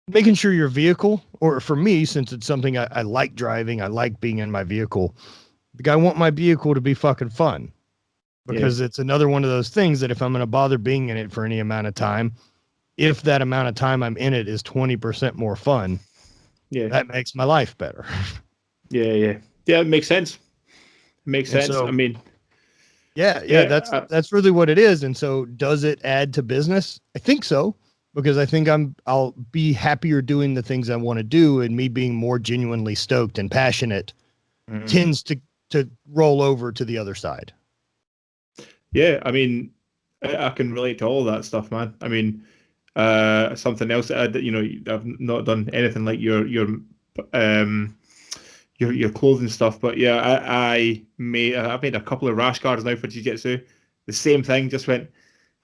your vehicle, or for me, since it's something I like driving, I like being in my vehicle. I want my vehicle to be fucking fun, because it's another one of those things that if I'm going to bother being in it for any amount of time, if that amount of time I'm in it is 20% more fun, that makes my life better. Yeah, it makes sense. It makes sense. So, I mean, that's really what it is. And so does it add to business? I think so, because I think I'll be happier doing the things I want to do, and me being more genuinely stoked and passionate tends to roll over to the other side. Yeah, I mean, I can relate to all that stuff, man. I mean, something else that I've not done anything like your clothing stuff, but yeah, I've made a couple of rash guards now for jiu-jitsu. The same thing, just went,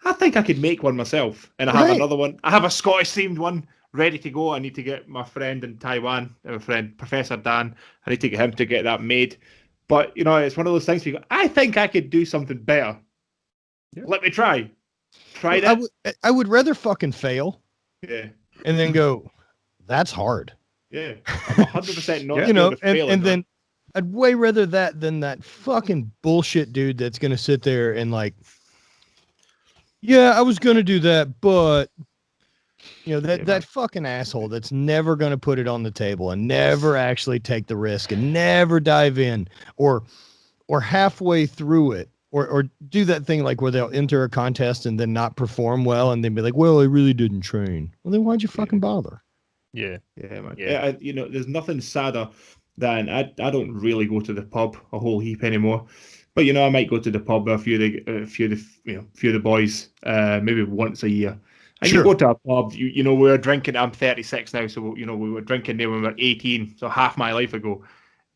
I think I could make one myself, and I have another one. I have a Scottish themed one ready to go. I need to get my friend in Taiwan, my friend Professor Dan. I need to get him to get that made. But it's one of those things where you go, I think I could do something better. Yeah. Let me try. That. I would rather fucking fail. Yeah. And then go, that's hard. Yeah. I'm 100% not and then I'd way rather that than that fucking bullshit dude that's going to sit there and like, yeah, I was going to do that, but that fucking asshole that's never going to put it on the table and never actually take the risk and never dive in or halfway through it. Or do that thing like where they'll enter a contest and then not perform well, and then be like, well, I really didn't train. Well, then why'd you fucking bother? Yeah, man. Yeah, there's nothing sadder than I don't really go to the pub a whole heap anymore. But I might go to the pub with a few of the boys, maybe once a year. And you go to a pub, we were drinking. I'm 36 now, so we were drinking there when we were 18, so half my life ago.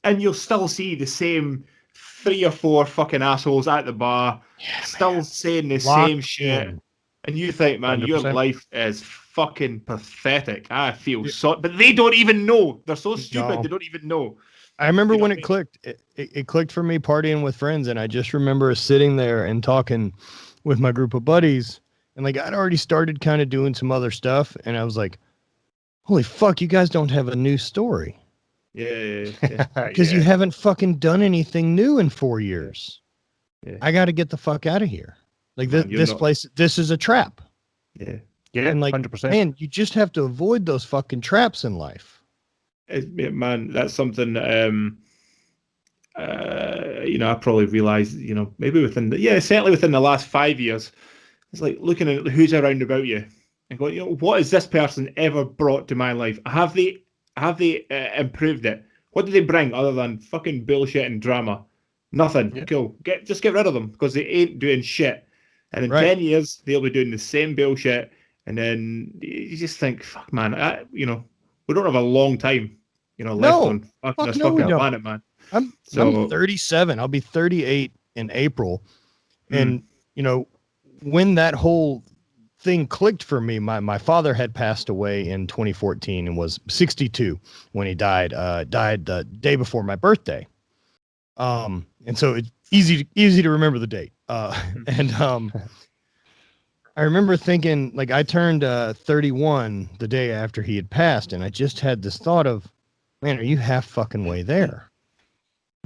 And you'll still see the same 3 or 4 fucking assholes at the bar, still saying the same shit. And you think, man, 100%. Your life is fucking pathetic. I feel so, but they don't even know. They're so stupid, they don't even know. I remember when it clicked. It clicked for me partying with friends, and I just remember sitting there and talking with my group of buddies, and like I'd already started kind of doing some other stuff, and I was like, holy fuck, you guys don't have a new story. Yeah. Because you haven't fucking done anything new in 4 years. Yeah. I got to get the fuck out of here. Like this place, this is a trap. Yeah. And like, 100%. Man, you just have to avoid those fucking traps in life. Man, that's something that, I probably realized, maybe certainly within the last 5 years, it's like looking at who's around about you and going, what has this person ever brought to my life? Have they improved it? What do they bring other than fucking bullshit and drama? Nothing. Yeah. Cool. Just get rid of them, because they ain't doing shit. And in 10 years, they'll be doing the same bullshit. And then you just think, fuck, man, we don't have a long time, left on this fucking planet, man. I'm 37. I'll be 38 in April. And, when that whole thing clicked for me, my father had passed away in 2014 and was 62 when he died the day before my birthday. And so it's easy to remember the date. And I remember thinking, like, I turned 31 the day after he had passed, and I just had this thought of, man, are you half fucking way there?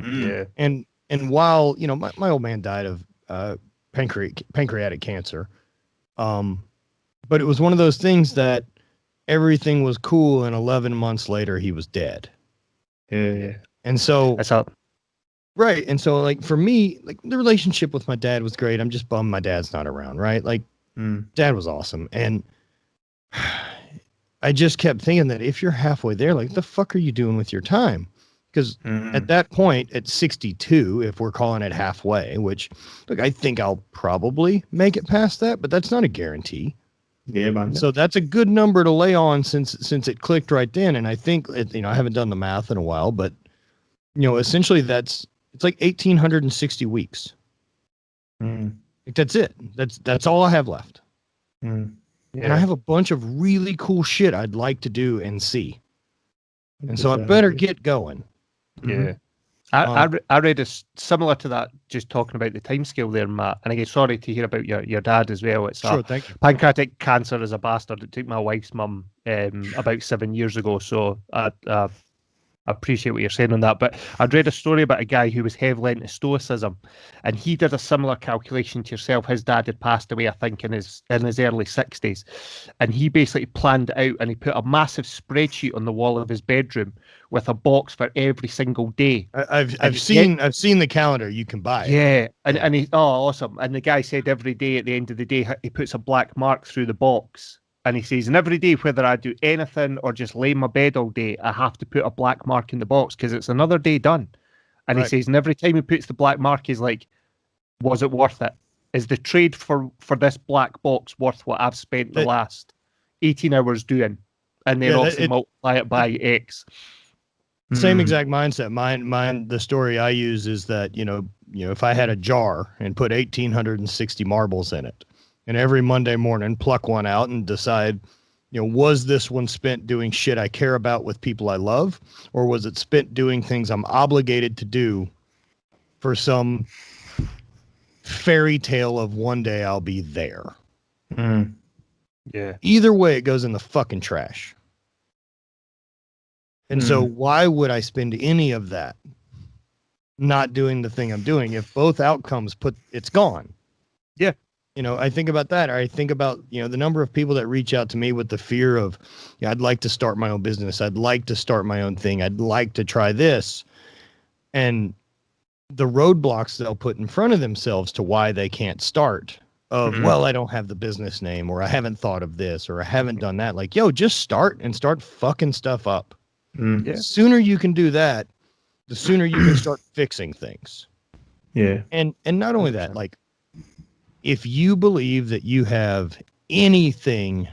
Yeah. And while, my old man died of pancreatic cancer, but it was one of those things that everything was cool, and 11 months later he was dead. Yeah. And so that's up. Right. And so like for me, like the relationship with my dad was great. I'm just bummed my dad's not around, right? Like dad was awesome. And I just kept thinking that if you're halfway there, like the fuck are you doing with your time? Because at that point, at 62, if we're calling it halfway, which look, I think I'll probably make it past that, but that's not a guarantee. Yeah, man. So that's a good number to lay on since it clicked right then. And I think I haven't done the math in a while, but essentially it's like 1,860 weeks. Like that's it. That's all I have left. Yeah. And I have a bunch of really cool shit I'd like to do and see. And so I better get going. Yeah. I read a similar to that, just talking about the timescale there, Matt. And again, sorry to hear about your dad as well. It's Sure, thank you. Pancreatic cancer is a bastard. It took my wife's mum about 7 years ago. So I appreciate what you're saying on that. But I'd read a story about a guy who was heavily into stoicism, and he did a similar calculation to yourself. His dad had passed away, I think, in his early 60s, and he basically planned it out, and he put a massive spreadsheet on the wall of his bedroom with a box for every single day. I've seen the calendar you can buy. Yeah, and he awesome. And the guy said every day at the end of the day he puts a black mark through the box. And he says, and every day, whether I do anything or just lay in my bed all day, I have to put a black mark in the box because it's another day done. And he says, and every time he puts the black mark, he's like, was it worth it? Is the trade for this black box worth what I've spent the last 18 hours doing? And then obviously multiply it by X. Same exact mindset. Mine. The story I use is that, if I had a jar and put 1,860 marbles in it, and every Monday morning pluck one out and decide, was this one spent doing shit I care about with people I love, or was it spent doing things I'm obligated to do for some fairy tale of one day I'll be there? Yeah. Either way, it goes in the fucking trash. And so why would I spend any of that not doing the thing I'm doing if both outcomes it's gone? Yeah. I think about that. Or I think about, the number of people that reach out to me with the fear of, I'd like to start my own business. I'd like to start my own thing. I'd like to try this. And the roadblocks they'll put in front of themselves to why they can't start of, well, I don't have the business name, or I haven't thought of this, or I haven't done that. Like, just start fucking stuff up. Yeah. The sooner you can do that, the sooner you can start fixing things. Yeah. And not only that, like, if you believe that you have anything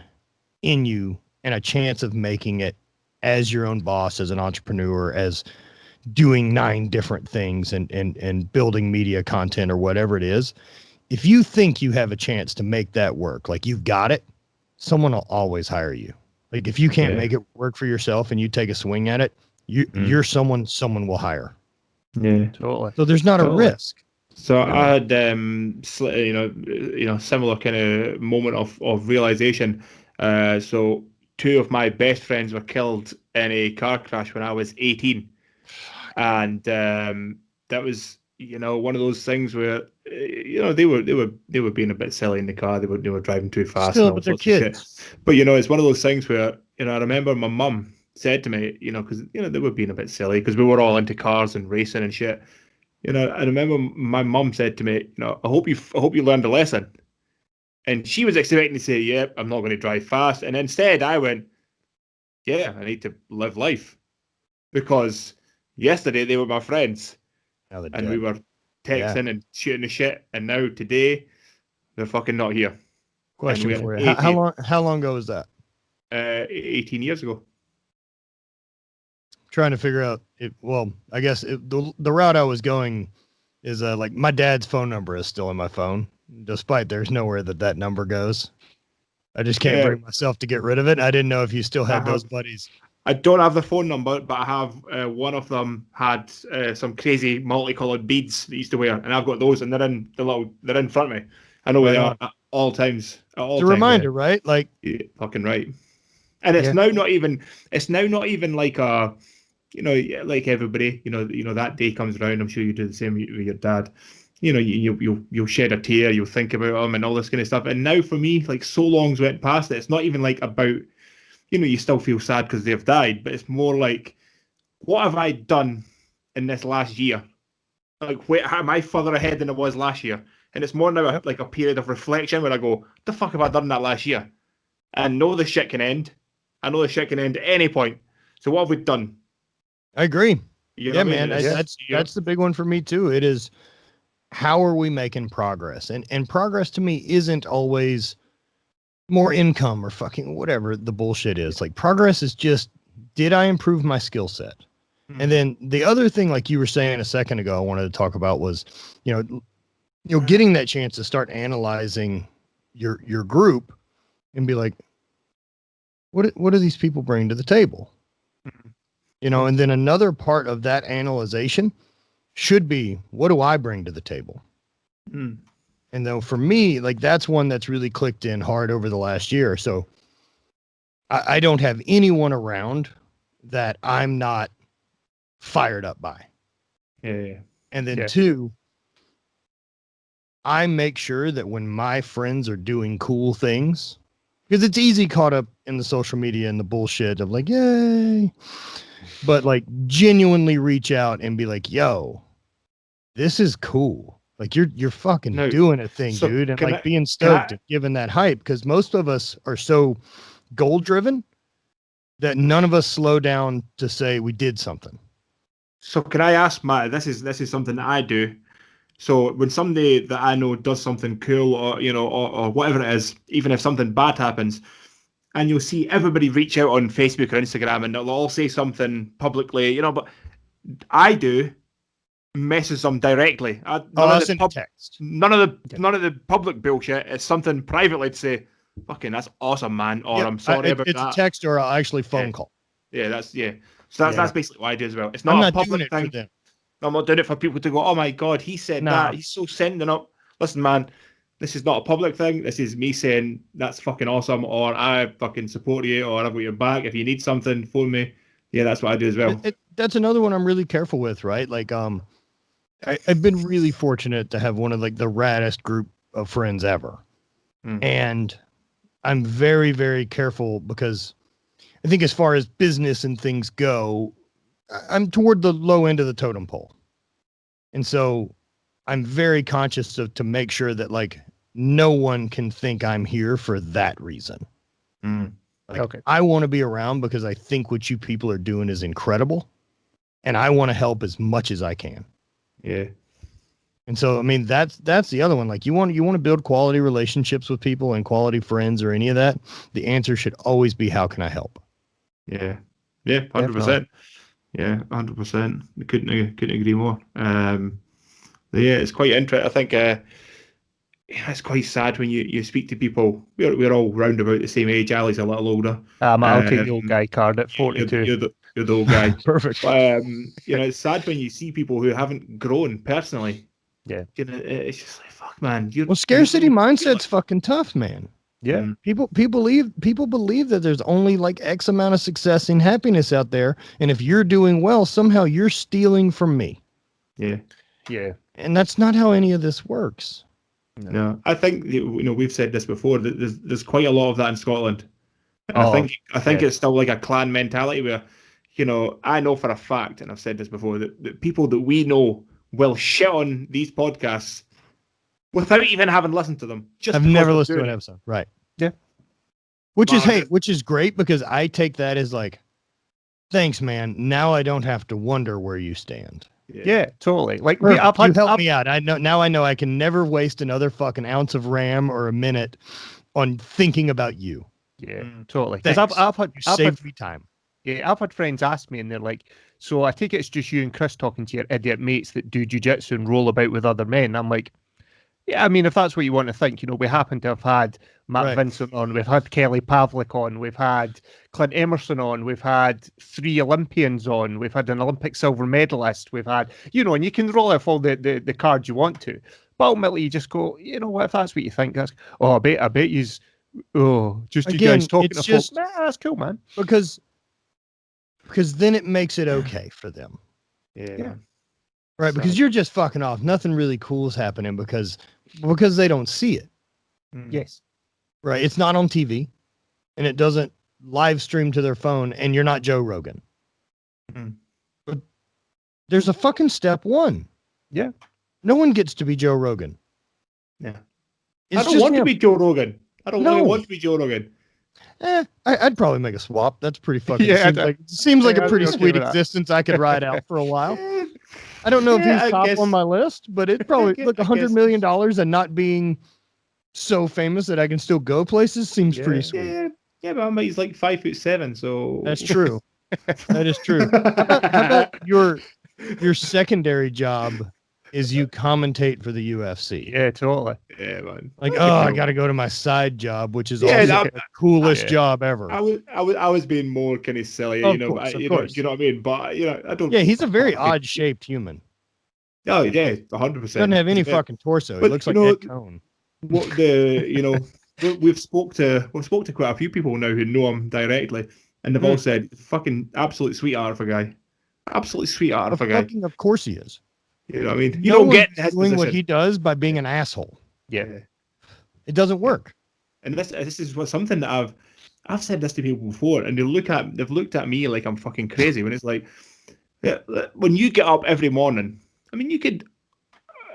in you and a chance of making it as your own boss, as an entrepreneur, as doing 9 different things and building media content or whatever it is, if you think you have a chance to make that work, like you've got it, someone will always hire you. Like if you can't make it work for yourself and you take a swing at it, you're someone will hire. Yeah, totally. So there's not a risk. So I had similar kind of moment of realization. So 2 of my best friends were killed in a car crash when I was 18, and that was one of those things where they were being a bit silly in the car. They were driving too fast. Still, and all but they're sorts of kids. shit. But it's one of those things where I remember my mum said to me, because they were being a bit silly because we were all into cars and racing and shit. I remember my mum said to me, I hope you learned a lesson. And she was expecting to say, yeah, I'm not going to drive fast. And instead I went, yeah, I need to live life. Because yesterday they were my friends. And we were texting and shooting the shit. And now today they're fucking not here. Question for you. How long ago was that? 18 years ago. Trying to figure out I guess the route I was going is like my dad's phone number is still in my phone, despite there's nowhere that number goes. I just can't bring myself to get rid of it. I didn't know if you still had those buddies. I don't have the phone number, but I have one of them had some crazy multicolored beads that he used to wear, and I've got those, and they're in front of me. I know where they are at all times. It's a reminder, right? Like, yeah, fucking right. And it's now not even. It's now not even like a. Like everybody, that day comes around. I'm sure you do the same with your dad. You'll shed a tear, you'll think about him and all this kind of stuff. And now for me, like so long's went past it. It's not even like about, you still feel sad because they've died, but it's more like, what have I done in this last year Like, where am I further ahead than I was last year? And it's more now like a period of reflection where I go, the fuck have I done that last year? And I know the shit can end. I know the shit can end at any point. So what have we done? I agree. You know Yeah, what I mean? man. That's the big one for me too. It is, how are we making progress? And progress to me isn't always more income or fucking whatever the bullshit is. Like, progress is just, did I improve my skill set? And then the other thing, like you were saying a second ago, I wanted to talk about was, getting that chance to start analyzing your group and be like, what do these people bring to the table? And then another part of that analyzation should be, what do I bring to the table? And though for me, like, that's one that's really clicked in hard over the last year. So I don't have anyone around that I'm not fired up by. Yeah. And then two, I make sure that when my friends are doing cool things, because it's easy caught up in the social media and the bullshit of like, yay, but like genuinely reach out and be like, yo, this is cool. Like, you're fucking doing a thing, dude. And like being stoked and giving that hype, because most of us are so goal driven that none of us slow down to say we did something. So can I ask, Matt, this is something that I do. So when somebody that I know does something cool, or or whatever it is, even if something bad happens, and you'll see everybody reach out on Facebook or Instagram and they'll all say something publicly, but I do message them directly. I'll send a text. None of the public bullshit. It's something privately to say, fucking, that's awesome, man, or I'm sorry about that. It's a text or I'll actually phone call. Yeah, So that's basically what I do as well. It's not a public thing. I'm not doing it for people to go, oh my God, he said that. He's so sending up. Listen, man, this is not a public thing. This is me saying that's fucking awesome, or I fucking support you, or I've got your back. If you need something, phone me. Yeah, that's what I do as well. That's another one I'm really careful with, right? Like, I've been really fortunate to have one of like the raddest group of friends ever. And I'm very, very careful because I think as far as business and things go, I'm toward the low end of the totem pole. And so I'm very conscious to make sure that like no one can think I'm here for that reason. I want to be around because I think what you people are doing is incredible. And I want to help as much as I can. Yeah. And so, I mean, that's the other one. Like, you want to build quality relationships with people and quality friends or any of that. The answer should always be, how can I help? Yeah. Yeah. 100%. Yeah. 100%. Couldn't agree more. It's quite interesting. I think, it's quite sad when you speak to people. We're all round about the same age. Ali's a little older. I'll take the old guy card at 42. You're the old guy. Perfect. But, it's sad when you see people who haven't grown personally. Yeah. It's just like, fuck, man. Scarcity mindset's fucking tough, man. Yeah. People believe that there's only like X amount of success and happiness out there. And if you're doing well, somehow you're stealing from me. Yeah. Yeah. And that's not how any of this works. No. I think, we've said this before, that there's quite a lot of that in Scotland. And I think it's still like a clan mentality where, I know for a fact, and I've said this before, that people that we know will shit on these podcasts without even having listened to them. I've never listened to an episode. Right. Yeah. Which is great, because I take that as like, thanks, man. Now I don't have to wonder where you stand. Yeah, totally. Like, you help me out. I know I can never waste another fucking ounce of RAM or a minute on thinking about you. Yeah, totally. Because I've had me time. Yeah, I've had friends ask me, and they're like, so I take it's just you and Chris talking to your idiot mates that do jiu-jitsu and roll about with other men. I'm like, yeah, I mean, if that's what you want to think, we happen to have had Matt Vincent on, we've had Kelly Pavlik on, we've had Clint Emerson on, we've had 3 Olympians on, we've had an Olympic silver medalist, we've had, and you can roll off all the cards you want to. But ultimately, you just go, what, if that's what you think, that's, I bet just you guys talking to folks. Nah, that's cool, man. Because then it makes it okay for them. Yeah. Right, because you're just fucking off. Nothing really cool is happening because they don't see it. Yes. Right. It's not on TV, and it doesn't live stream to their phone, and you're not Joe Rogan. But there's a fucking step one. Yeah. No one gets to be Joe Rogan. Yeah. It's I don't just want to him. be Joe Rogan. I don't No. really want to be Joe Rogan. I'd probably make a swap. That's pretty fucking. Yeah, seems like yeah, a I'd pretty be okay sweet with that. existence I could ride out for a while. I don't know if Yeah, he's I top guess- on my list, but it's probably I look guess- $100 million and not being so famous that I can still go places seems pretty sweet. Yeah, but he's like 5'7", so That's true. That is true. How about your secondary job is you commentate for the UFC? Yeah, totally. Yeah, man. Like, That'd be I cool. got to go to my side job, which is Yeah, also that- the coolest yeah. job ever. I was being more kind of silly, Of you know. course, of you know, course. do you know what I mean? But I don't. Yeah, he's a very odd shaped human. Oh yeah, 100%. Doesn't have any fucking torso. He But, looks you like know, Ed Cohn. What we've spoke to quite a few people now who know him directly, and they've all said fucking absolute sweetheart of a guy, absolute sweetheart of a guy. Of course he is. You know what I mean? You No don't get one's in his doing what position. he does by being an asshole. Yeah. It doesn't work. And this is something that I've said this to people before, and they've looked at me like I'm fucking crazy when it's like, yeah, when you get up every morning. I mean, you could.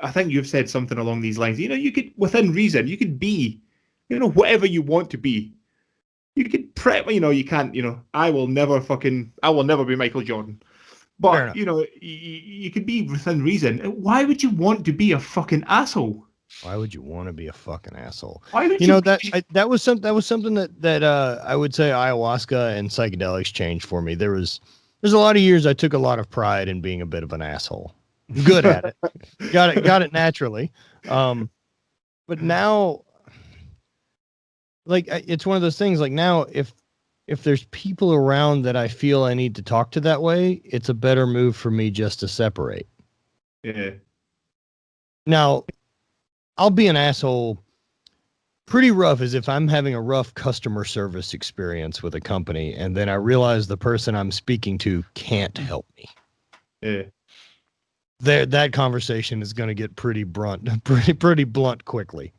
I think you've said something along these lines. You know, you could, within reason, you could be, whatever you want to be. You could you can't, I will never be Michael Jordan. But, you could be within reason. Why would you want to be a fucking asshole? Why would you want to be a fucking asshole? Why would that was something that I would say ayahuasca and psychedelics changed for me. There's a lot of years I took a lot of pride in being a bit of an asshole. Good at it. got it naturally. But now, like, it's one of those things, like, now if there's people around that I feel I need to talk to that way, it's a better move for me just to separate. Yeah. Now, I'll be an asshole pretty rough as if I'm having a rough customer service experience with a company, and then I realize the person I'm speaking to can't help me. Yeah. That conversation is going to get pretty blunt quickly.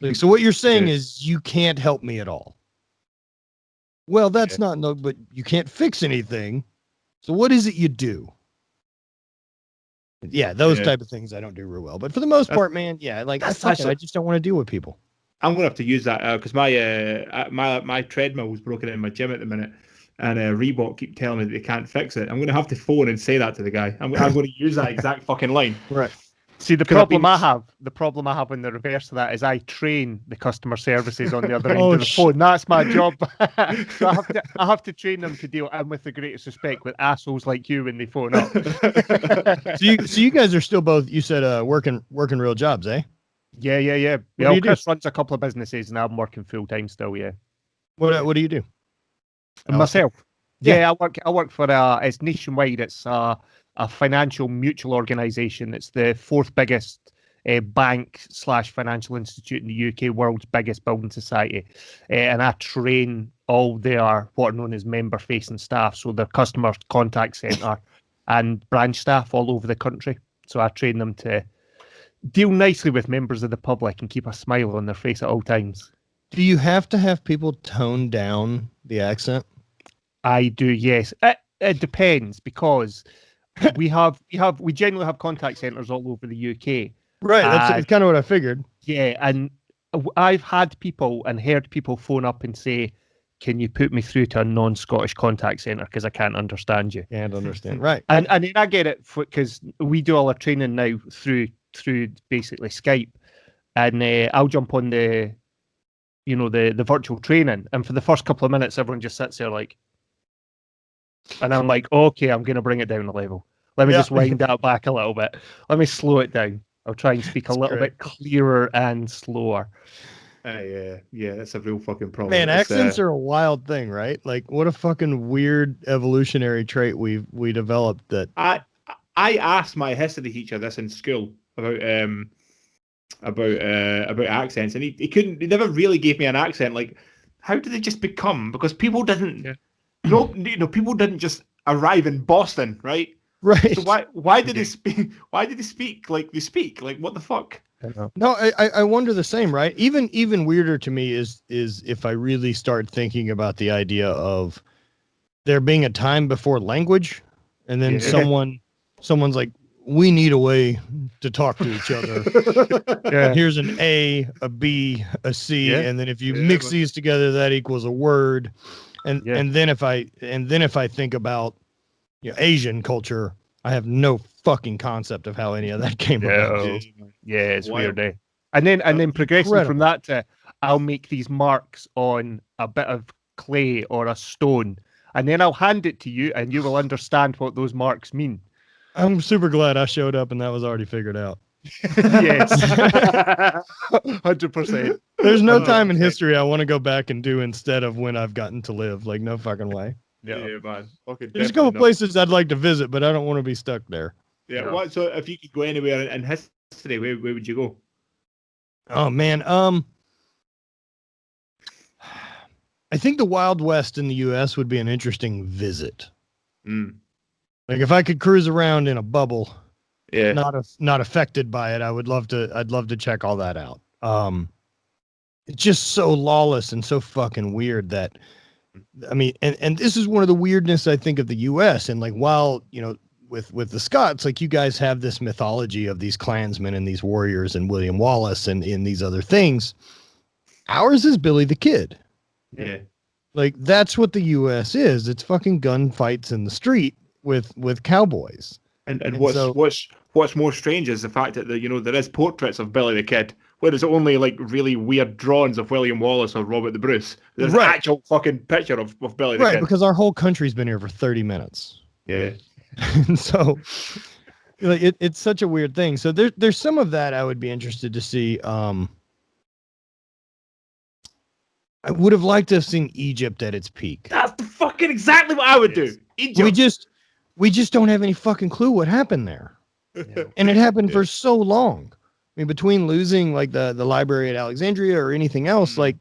Like, so what you're saying is you can't help me at all. Well, that's but you can't fix anything. So what is it you do? Yeah, those type of things I don't do real well. But for the most part, man, I just don't want to deal with people. I'm gonna have to use that because my treadmill was broken in my gym at the minute, and Reebok keep telling me that they can't fix it. I'm gonna have to phone and say that to the guy. I'm going to use that exact fucking line. Right. See, the problem I have in the reverse of that is I train the customer services on the other end of the phone. That's my job. So I have to train them to deal, and with the greatest respect, with assholes like you when they phone up. So you guys are still both, you said, working real jobs, eh? Yeah. What do Chris runs a couple of businesses, and I'm working full time still. Yeah. What do you do? Myself. Yeah, I work for it's nationwide. It's a financial mutual organisation. It's the fourth biggest bank/financial institute in the UK, world's biggest building society. And I train all their what are known as member-facing staff, so their customer contact centre and branch staff all over the country. So I train them to deal nicely with members of the public and keep a smile on their face at all times. Do you have to have people tone down the accent? I do, yes. It depends, because we generally have contact centres all over the UK. Right, that's kind of what I figured. Yeah, and I've had people and heard people phone up and say, "Can you put me through to a non-Scottish contact centre because I can't understand you?" Can't understand, right? And then I get it because we do all our training now through basically Skype, and I'll jump on the virtual training, and for the first couple of minutes, everyone just sits there like. And I'm like, okay, I'm going to bring it down a level. Let me just wind that back a little bit. Let me slow it down. I'll try and speak a little bit clearer and slower. Yeah, that's a real fucking problem. Man, accents are a wild thing, right? Like, what a fucking weird evolutionary trait we developed. That I asked my history teacher this in school about accents, and he never really gave me an accent. Like, how did they just become? Because people didn't. Yeah. People didn't just arrive in Boston, right? Right. So why did they speak? Why did they speak like they speak? Like, what the fuck? No, I wonder the same, right? Even weirder to me is if I really start thinking about the idea of there being a time before language, and then someone's like, we need a way to talk to each other. Yeah. Here's an A, a B, a C, Yeah. and then if you mix these together, that equals a word. And then if I think about Asian culture, I have no fucking concept of how any of that came about. Yeah, it's weird, eh? And then progressing from that to I'll make these marks on a bit of clay or a stone, and then I'll hand it to you, and you will understand what those marks mean. I'm super glad I showed up and that was already figured out. Yes, 100%. There's no time in history I want to go back and do instead of when I've gotten to live. Like, no fucking way. Yeah, man. Okay, There's a couple places I'd like to visit, but I don't want to be stuck there. Yeah. No. What? So if you could go anywhere in history, where would you go? Oh man, I think the Wild West in the U.S. would be an interesting visit. Like if I could cruise around in a bubble, not affected by it, I'd love to check all that out. It's just so lawless and so fucking weird that, I mean, and this is one of the weirdness I think of the U.S. And like, while with the Scots, like you guys have this mythology of these Klansmen and these warriors and William Wallace and in these other things, ours is Billy the Kid. Yeah. Like that's what the U.S. is. It's fucking gunfights in the street with cowboys. And what's more strange is the fact that there is portraits of Billy the Kid, whereas only like really weird drawings of William Wallace or Robert the Bruce. There's an actual fucking picture of Billy the Kid. Right, because our whole country's been here for 30 minutes. Yeah. And so like it's such a weird thing. So there's some of that I would be interested to see. I would have liked to have seen Egypt at its peak. That's fucking exactly what I would do. Egypt. We just don't have any fucking clue what happened there. And it happened for so long. I mean, between losing like the library at Alexandria or anything else, like,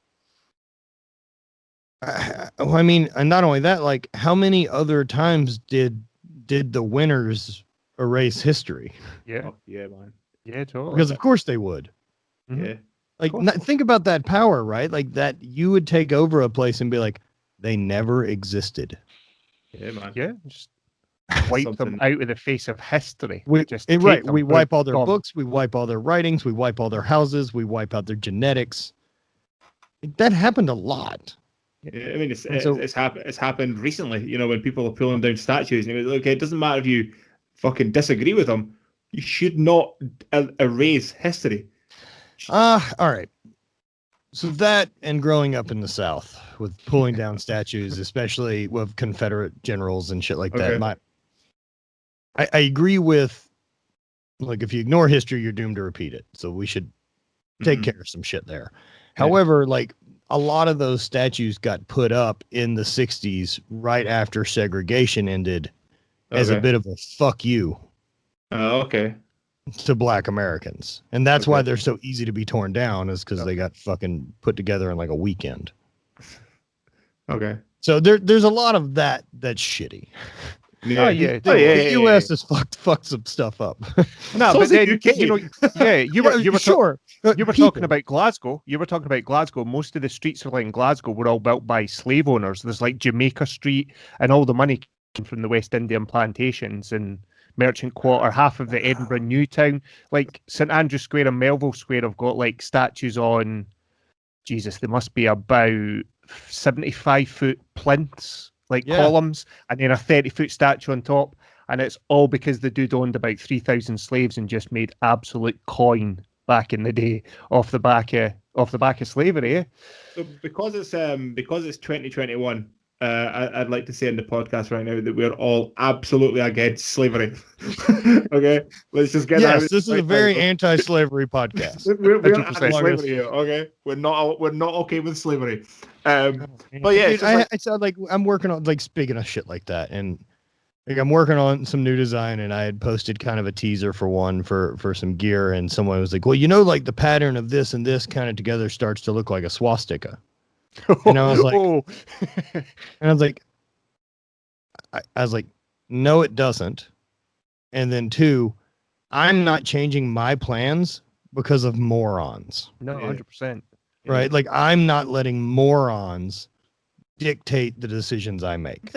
I mean, and not only that, like how many other times did the winners erase history? Yeah. Yeah, man. Yeah, totally. Because of course they would. Yeah. Like, think about that power, right? Like that you would take over a place and be like, they never existed. Yeah, man. Yeah. Just wipe them out of the face of history. We wipe all their books, we wipe all their writings, we wipe all their houses, we wipe out their genetics. That happened a lot. Yeah, I mean, it's happened recently. When people are pulling down statues, and okay, it doesn't matter if you fucking disagree with them. You should not erase history. All right. So that and growing up in the South with pulling down statues, especially with Confederate generals and shit like that. I agree with, like, if you ignore history, you're doomed to repeat it. So we should take care of some shit there. Yeah. However, like a lot of those statues got put up in the 60s right after segregation ended as a bit of a fuck you. Oh, okay. To Black Americans. And that's why they're so easy to be torn down, is because they got fucking put together in like a weekend. Okay. So there's a lot of that's shitty. Yeah. The U.S. has fucked some stuff up. No, so but then you were people. talking about Glasgow. You were talking about Glasgow. Most of the streets in Glasgow were all built by slave owners. There's like Jamaica Street, and all the money came from the West Indian plantations and Merchant Quarter. Half of the Edinburgh New Town, like St Andrew Square and Melville Square, have got like statues on. Jesus, they must be about 75-foot plinths. Columns, and then a 30-foot statue on top, and it's all because the dude owned about 3,000 slaves and just made absolute coin back in the day off the back of slavery. So because it's 2021, I'd like to say in the podcast right now that we're all absolutely against slavery. Okay, let's just get this is a very anti-slavery podcast. We're anti-slavery here. Okay, we're not okay with slavery. But yeah, dude, I sound like I'm working on, like, speaking of shit like that, and like I'm working on some new design, and I had posted kind of a teaser for one for some gear, and someone was like, well, like the pattern of this and this kind of together starts to look like a swastika. And I was like, I was like, no, it doesn't. And then 2, I'm not changing my plans because of morons. No, 100%. Right? Like, I'm not letting morons dictate the decisions I make.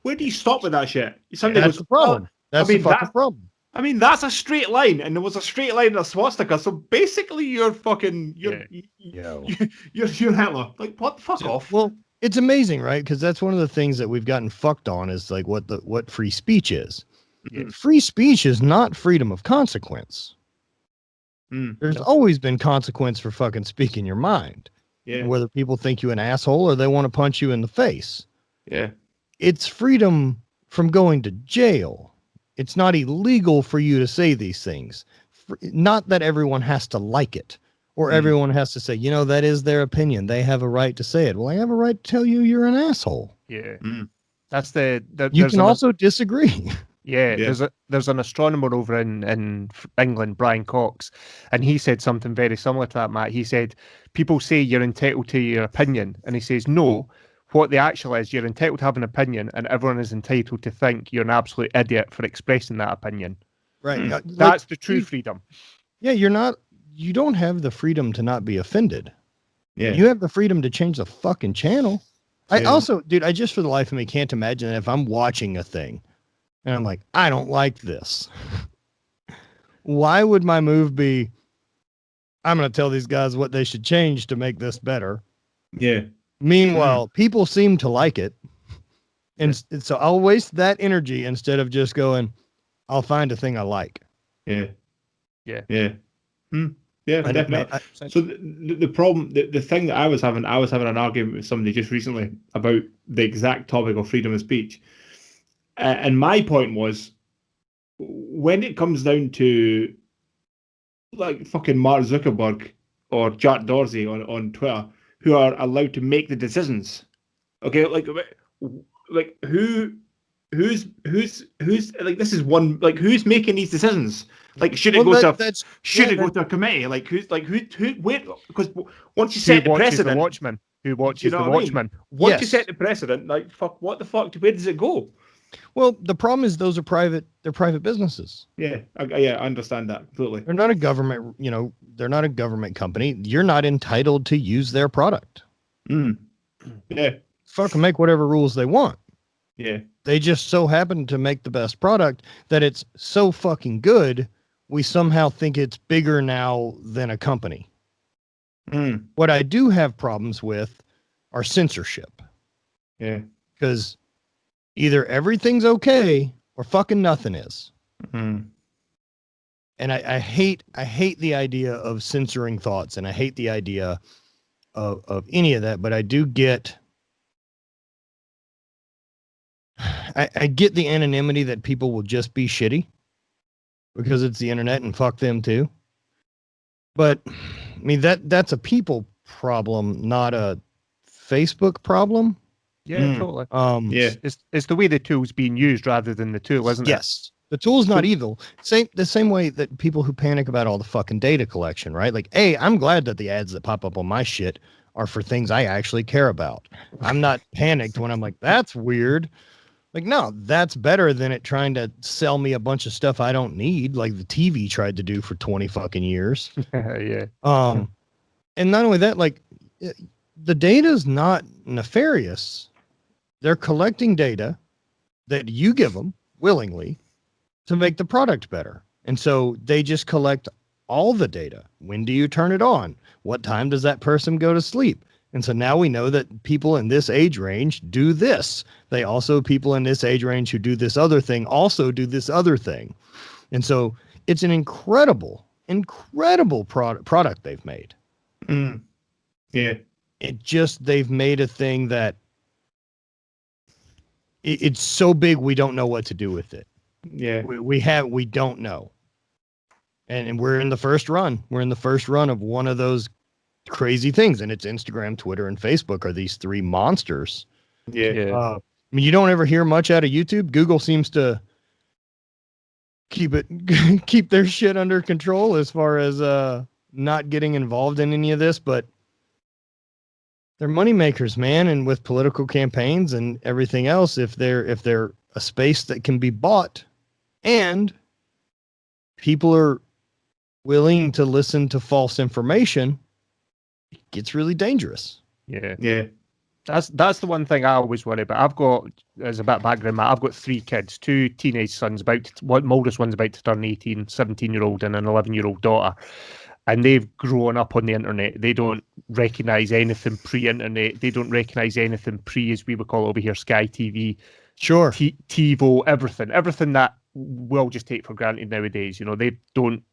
Where do you stop with that shit? That's the problem. That's the fucking problem. I mean, that's a straight line, and there was a straight line in a swastika. So basically, you're Hitler. Like, what the fuck off? Well, it's amazing, right? Because that's one of the things that we've gotten fucked on is like what free speech is. Yeah. Free speech is not freedom of consequence. There's always been consequence for fucking speaking your mind. Yeah. Whether people think you an asshole or they want to punch you in the face. Yeah. It's freedom from going to jail. It's not illegal for you to say these things. Not that everyone has to like it or everyone has to say, that is their opinion. They have a right to say it. Well, I have a right to tell you you're an asshole. Yeah. Mm. That's you can also disagree. Yeah, there's an astronomer over in England, Brian Cox, and he said something very similar to that, Matt. He said, people say you're entitled to your opinion, and he says, no, what the actual is, you're entitled to have an opinion, and everyone is entitled to think you're an absolute idiot for expressing that opinion. Right. That's the true freedom. Yeah, you don't have the freedom to not be offended. Yeah. You have the freedom to change the fucking channel. I also, dude, I just for the life of me can't imagine that if I'm watching a thing and I'm like, I don't like this. Why would my move be, I'm going to tell these guys what they should change to make this better? Yeah. Meanwhile, people seem to like it. And so I'll waste that energy instead of just going, I'll find a thing I like. Yeah. Yeah. Yeah. Yeah, definitely. So the problem, the thing that I was having an argument with somebody just recently about the exact topic of freedom of speech. And my point was, when it comes down to like fucking Mark Zuckerberg or Jack Dorsey on Twitter, who are allowed to make the decisions, okay, like who's like, this is one, like, who's making these decisions? Like, should it go to a committee? Like, who where? Because once you set the precedent, who watches the Watchmen? Once you set the precedent, like, fuck, what the fuck? Where does it go? Well, the problem is those are private. They're private businesses. Yeah, I understand that completely. They're not a government. They're not a government company. You're not entitled to use their product. Yeah. Fucking make whatever rules they want. Yeah. They just so happen to make the best product that it's so fucking good. We somehow think it's bigger now than a company. What I do have problems with are censorship. Yeah. Because either everything's okay or fucking nothing is. And I hate the idea of censoring thoughts, and I hate the idea of any of that, but I do get I get the anonymity that people will just be shitty because it's the internet and fuck them too. But I mean, that's a people problem, not a Facebook problem. Yeah, totally. Yeah. It's the way the tool's being used rather than the tool, isn't it? Yes. The tool's not evil. The same way that people who panic about all the fucking data collection, right? Like, hey, I'm glad that the ads that pop up on my shit are for things I actually care about. I'm not panicked when I'm like, that's weird. Like, no, that's better than it trying to sell me a bunch of stuff I don't need, like the TV tried to do for 20 fucking years. Yeah. And not only that, like, the data is not nefarious. They're collecting data that you give them willingly to make the product better. And so they just collect all the data. When do you turn it on? What time does that person go to sleep? And so now we know that people in this age range do this. They also, people in this age range who do this other thing also do this other thing. And so it's an incredible product they've made. Yeah. They've made a thing that it's so big we don't know what to do with it. Yeah. We don't know. And we're in the first run. We're in the first run of one of those crazy things. And it's Instagram, Twitter, and Facebook are these three monsters. Yeah. I mean, you don't ever hear much out of YouTube. Google seems to keep their shit under control as far as not getting involved in any of this, but they're money makers, man. And with political campaigns and everything else, if they're a space that can be bought and people are willing to listen to false information, it gets really dangerous. Yeah. Yeah. That's the one thing I always worry about. I've got, as a bit of background, Matt, I've got 3 kids, 2 teenage sons, my oldest one's about to turn 18, 17-year-old and an 11-year-old daughter. And they've grown up on the internet. They don't recognise anything pre-internet. They don't recognise anything pre, as we would call it over here, Sky TV, Sure. TiVo, everything that we'll just take for granted nowadays. You know, they don't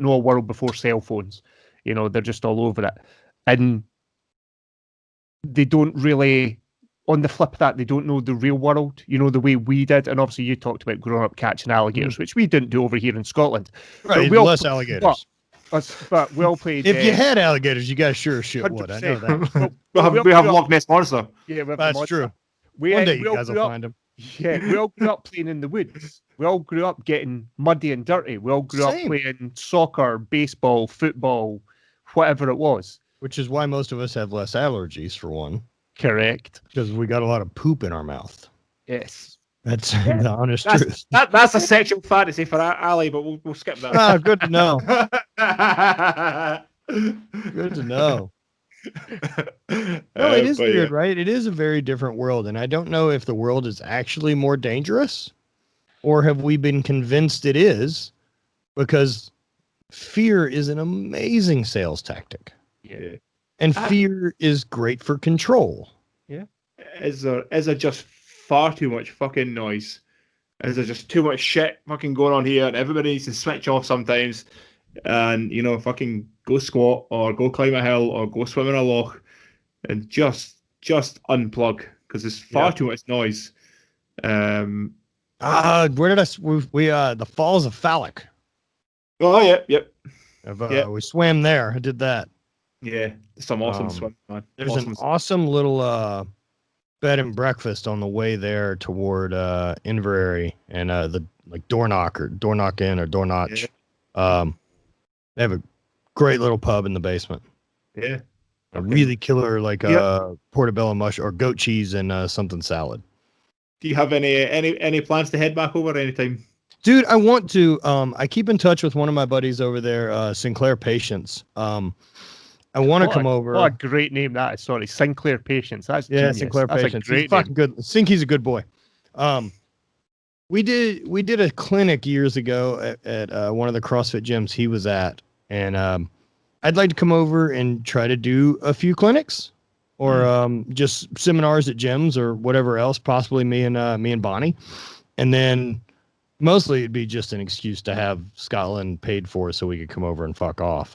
know a world before cell phones. You know, they're just all over it. And they don't really, on the flip of that, they don't know the real world, you know, the way we did. And obviously you talked about growing up catching alligators, which we didn't do over here in Scotland. Right, less alligators. But we all played. If you had alligators, you guys sure as shit would. I know that. we have Loch Ness Monster. Yeah, that's true. One day you guys will find them. Yeah, we all grew up playing in the woods. We all grew up getting muddy and dirty. We all grew up playing soccer, baseball, football, whatever it was. Which is why most of us have less allergies, for one. Correct. Because we got a lot of poop in our mouth. Yes. That's the honest truth. That's a sexual fantasy for Ali, but we'll skip that. Ah, good to know. Good to know. No, it is weird, right? It is a very different world, and I don't know if the world is actually more dangerous, or have we been convinced it is, because fear is an amazing sales tactic. Yeah. And fear is great for control. Yeah. Is there just far too much fucking noise? Is there just too much shit fucking going on here? And everybody needs to switch off sometimes and, you know, fucking go squat or go climb a hill or go swim in a loch and just unplug because there's far too much noise. Where did the Falls of Phallic. Oh, yep. We swam there. I did that. Yeah, some awesome swim, man. There's an awesome little bed and breakfast on the way there toward Inverary and the like door knock in or door notch. Yeah. They have a great little pub in the basement. Yeah. A really killer portobello mush or goat cheese and something salad. Do you have any plans to head back over anytime? Dude, I want to. I keep in touch with one of my buddies over there, Sinclair Patience. I want to come over. What a great name that is. Sorry, Sinclair Patience. That's genius. Sinclair That's Patience. A great he's fucking good. I think he's a good boy. We did a clinic years ago at one of the CrossFit gyms he was at, and I'd like to come over and try to do a few clinics or just seminars at gyms or whatever else. Possibly me and Bonnie, and then mostly it'd be just an excuse to have Scotland paid for so we could come over and fuck off.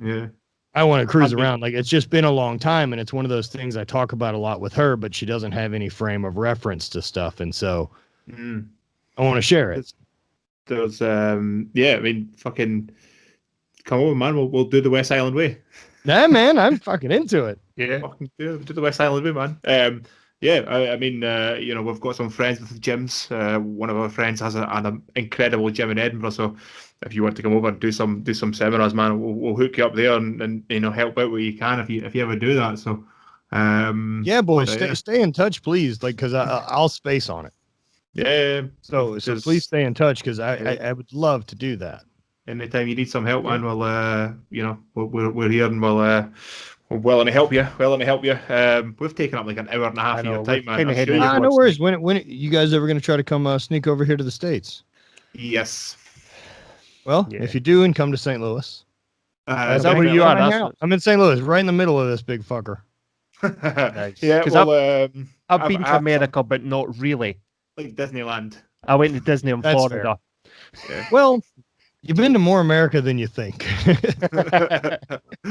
Yeah. I want to cruise around. Like, it's just been a long time, and it's one of those things I talk about a lot with her, but she doesn't have any frame of reference to stuff, and so I want to share it. There's I mean, fucking come over, man. We'll do the West Island way. Nah, man, I'm fucking into it. Yeah, fucking do the West Island way, man. I mean, you know, we've got some friends with the gyms. One of our friends has an incredible gym in Edinburgh, so if you want to come over and do some seminars, man, we'll hook you up there and you know, help out where you can if you ever do that. So yeah, boys, stay in touch, please, like, because I'll space on it. Yeah. So please stay in touch because I would love to do that. Anytime you need some help, man, we'll you know, we're here and we're willing to help you. We've taken up like an hour and a half of your time, man. No worries. When you guys ever going to try to come sneak over here to the States? Yes. Well, if you do and come to St. Louis. Is that where you are? I'm in St. Louis, right in the middle of this big fucker. Nice. Yeah, because I've been to America, but not really. Like Disneyland. I went to Disney in Florida. Yeah. Well, you've been to more America than you think.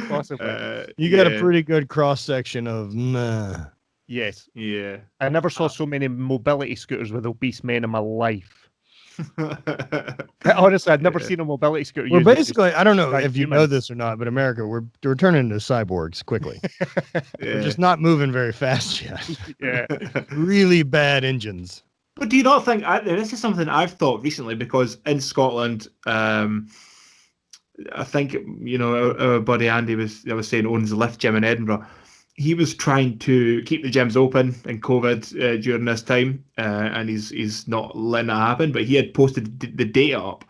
Possibly. You got a pretty good cross section of. Yes. Yeah. I never saw so many mobility scooters with obese men in my life. Honestly, I'd never seen a mobility scooter. We're basically, I don't know if you know this or not, but America, we're turning into cyborgs quickly. We're just not moving very fast yet. Yeah. Really bad engines. But do you not think this is something I've thought recently? Because in Scotland, I think, you know, our buddy Andy was saying owns a lift gym in Edinburgh. He was trying to keep the gyms open in COVID during this time, and he's not letting it happen. But he had posted the data up.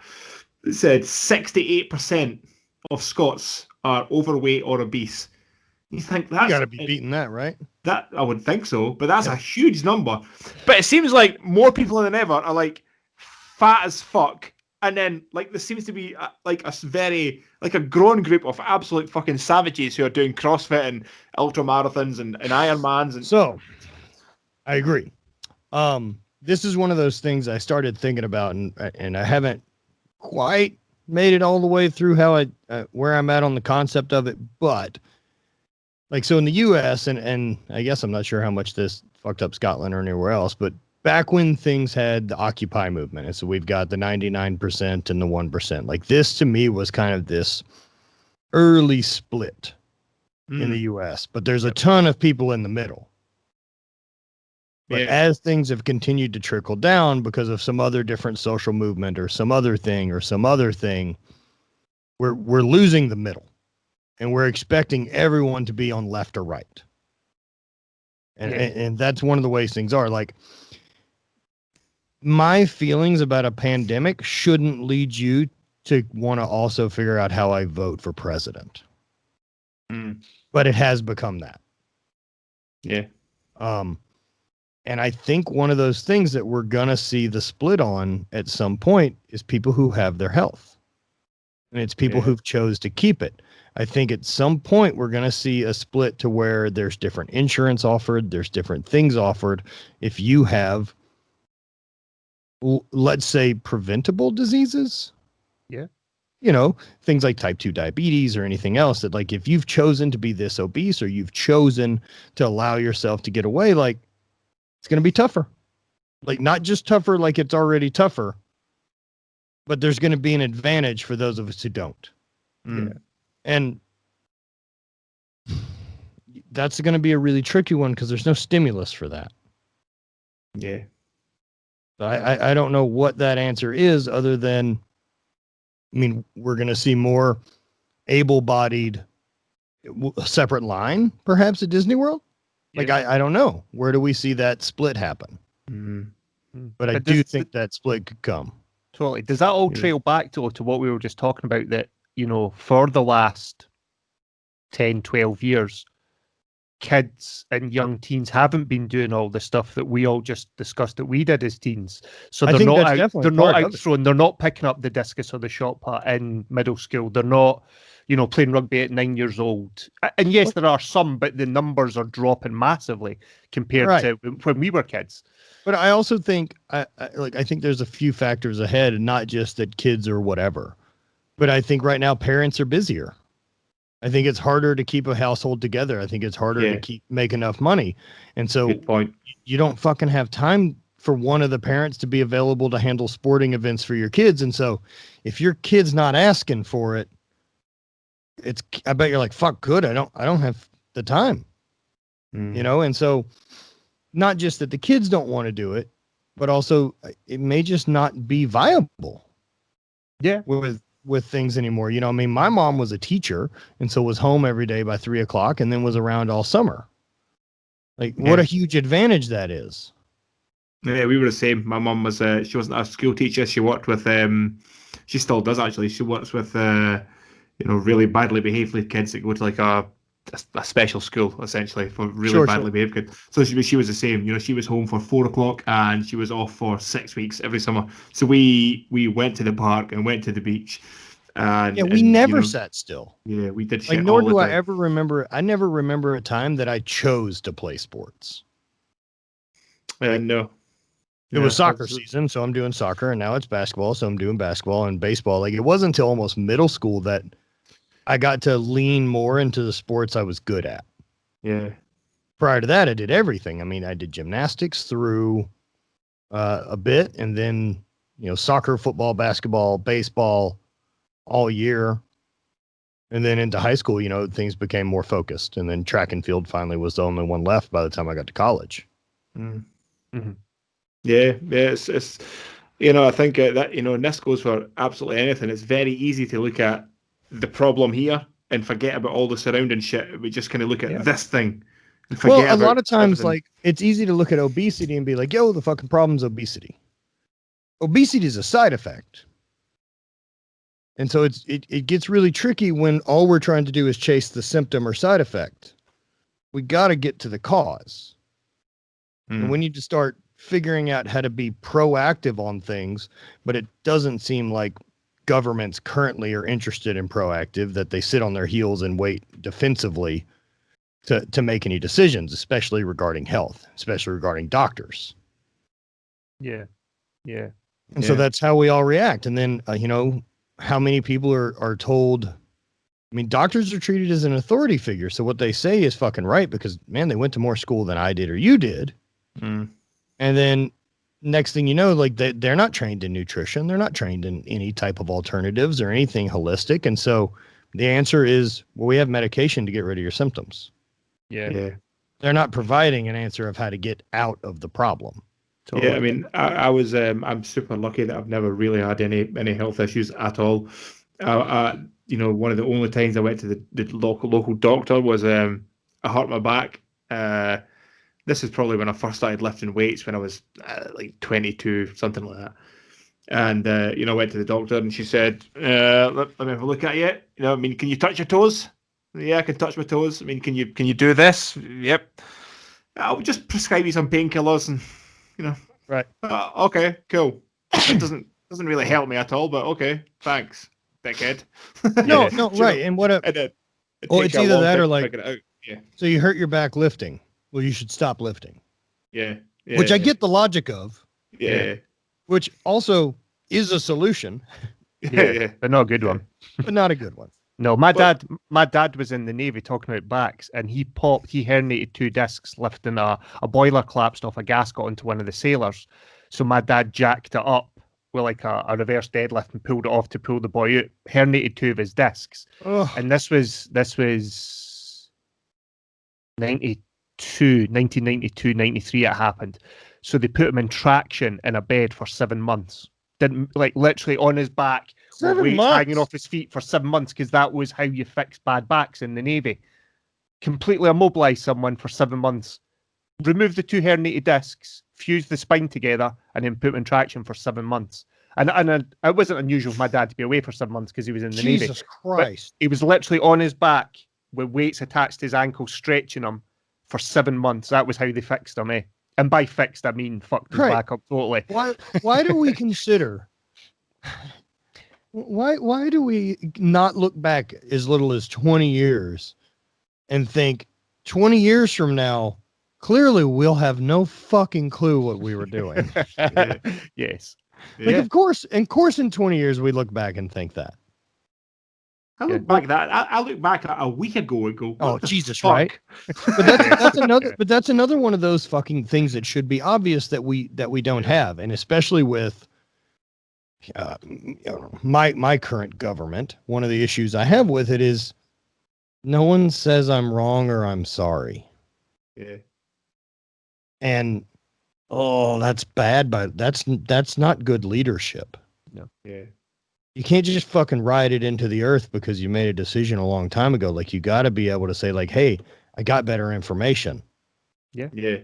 It said 68% of Scots are overweight or obese. You think You that's got to be beating that, right? that? I would think so, but that's a huge number. But it seems like more people than ever are like fat as fuck, and then like there seems to be like a growing group of absolute fucking savages who are doing CrossFit and ultra marathons and Ironmans and So, I agree. This is one of those things I started thinking about, and I haven't quite made it all the way through how where I'm at on the concept of it, but like, so in the US, and I guess I'm not sure how much this fucked up Scotland or anywhere else, but back when things had the Occupy movement, and so we've got the 99% and the 1%, like this to me was kind of this early split in the US, but there's a ton of people in the middle. But as things have continued to trickle down because of some other different social movement or some other thing, we're losing the middle, and we're expecting everyone to be on left or right. And that's one of the ways things are. Like, my feelings about a pandemic shouldn't lead you to want to also figure out how I vote for president. But it has become that. Yeah. And I think one of those things that we're going to see the split on at some point is people who have their health. And it's people who've chose to keep it. I think at some point we're going to see a split to where there's different insurance offered. There's different things offered. If you have, let's say, preventable diseases. Yeah. You know, things like type 2 diabetes or anything else that, like, if you've chosen to be this obese or you've chosen to allow yourself to get away, like, it's going to be tougher. Like, not just tougher like it's already tougher, but there's going to be an advantage for those of us who don't. Yeah. And that's going to be a really tricky one because there's no stimulus for that. Yeah. So I don't know what that answer is, other than, I mean, we're going to see more able-bodied separate line, perhaps, at Disney World. Like, I don't know. Where do we see that split happen? But I do think that split could come. Totally. Does that all trail back to what we were just talking about, that, you know, for the last 10, 12 years, kids and young teens haven't been doing all the stuff that we all just discussed that we did as teens. So they're not out throwing, they're not picking up the discus or the shot put in middle school. They're not, you know, playing rugby at 9 years old. And yes, there are some, but the numbers are dropping massively compared to when we were kids. But I also think, I think there's a few factors ahead, and not just that kids or whatever. But I think right now parents are busier. I think it's harder to keep a household together. I think it's harder to make enough money. And so you don't fucking have time for one of the parents to be available to handle sporting events for your kids. And so if your kid's not asking for it, I bet you're like, fuck, good. I don't have the time, you know? And so not just that the kids don't want to do it, but also it may just not be viable. Yeah. With things anymore. You know, I mean, my mom was a teacher, and so was home every day by 3 o'clock and then was around all summer. Like, what a huge advantage that is. Yeah, we were the same. My mom was, she wasn't a school teacher. She worked with, she still does actually. She works with, you know, really badly behaved kids that go to like a special school, essentially, for really badly behaved kids. So she was the same. You know, she was home for 4 o'clock and she was off for 6 weeks every summer. So we went to the park and went to the beach. And we never sat still. Yeah, we did. Like, nor do I ever remember. I never remember a time that I chose to play sports. No. It was soccer season, so I'm doing soccer, and now it's basketball, so I'm doing basketball and baseball. Like, it wasn't until almost middle school that I got to lean more into the sports I was good at. Yeah. Prior to that, I did everything. I mean, I did gymnastics through a bit, and then, you know, soccer, football, basketball, baseball all year. And then into high school, you know, things became more focused. And then track and field finally was the only one left by the time I got to college. Mm-hmm. Yeah, it's you know, I think that, you know, and this goes for absolutely anything. It's very easy to look at the problem here and forget about all the surrounding shit. We just kind of look at this thing and forget a lot of times, everything. like, it's easy to look at obesity and be like, yo, the fucking problem's obesity. Obesity is a side effect. And so it gets really tricky when all we're trying to do is chase the symptom or side effect. we got to get to the cause. Mm. And we need to start figuring out how to be proactive on things, but it doesn't seem like governments currently are interested in proactive, that they sit on their heels and wait defensively to make any decisions, especially regarding health, especially regarding doctors. Yeah. And so that's how we all react. And then, how many people are told, I mean, doctors are treated as an authority figure. So what they say is fucking right because, man, they went to more school than I did or you did. Mm. And then next thing you know, like they're not trained in nutrition. They're not trained in any type of alternatives or anything holistic. And so the answer is, well, we have medication to get rid of your symptoms. Yeah. They're not providing an answer of how to get out of the problem. Totally. Yeah, I mean, I'm super lucky that I've never really had any health issues at all. One of the only times I went to the local doctor was I hurt my back. This is probably when I first started lifting weights when I was like 22, something like that. And I went to the doctor and she said, let me have a look at you. I mean, can you touch your toes? Yeah, I can touch my toes. I mean, can you do this? Yep. I'll just prescribe you some painkillers and. Right. Okay, cool. It doesn't really help me at all, but okay, thanks, dickhead. No, right. And what it's either that or like, so you hurt your back lifting. Well, you should stop lifting. Yeah. Which I get the logic of. Yeah. Which also is a solution. Yeah. But not a good one. But not a good one. No, my dad was in the Navy talking about backs, and he herniated 2 discs lifting a boiler collapsed off a gasket onto one of the sailors. So my dad jacked it up with like a reverse deadlift and pulled it off to pull the boy out, herniated 2 of his discs. Ugh. And this was 1992, 93 it happened. So they put him in traction in a bed for 7 months. Didn't, like, literally on his back, 7 weights months hanging off his feet for 7 months, because that was how you fix bad backs in the Navy. Completely immobilize someone for 7 months, remove the 2 herniated discs, fuse the spine together, and then put him in traction for 7 months. And it wasn't unusual for my dad to be away for 7 months because he was in the Navy. Jesus Christ. But he was literally on his back with weights attached to his ankles, stretching him for 7 months. That was how they fixed him, eh? And by fixed, I mean fucked his back up totally. Why do we consider... Why do we not look back as little as 20 years and think 20 years from now, clearly we'll have no fucking clue what we were doing? Yes. Like, of course in 20 years, we look back and think that. I look back I look back a week ago and go, oh, Jesus, fuck? Right? But that's another one of those fucking things that should be obvious that we don't have. And especially with my current government, one of the issues I have with it is no one says I'm wrong or I'm sorry. Yeah. And that's bad, but that's not good leadership. No. Yeah. You can't just fucking ride it into the earth because you made a decision a long time ago. Like, you got to be able to say, like, hey, I got better information. Yeah. Yeah.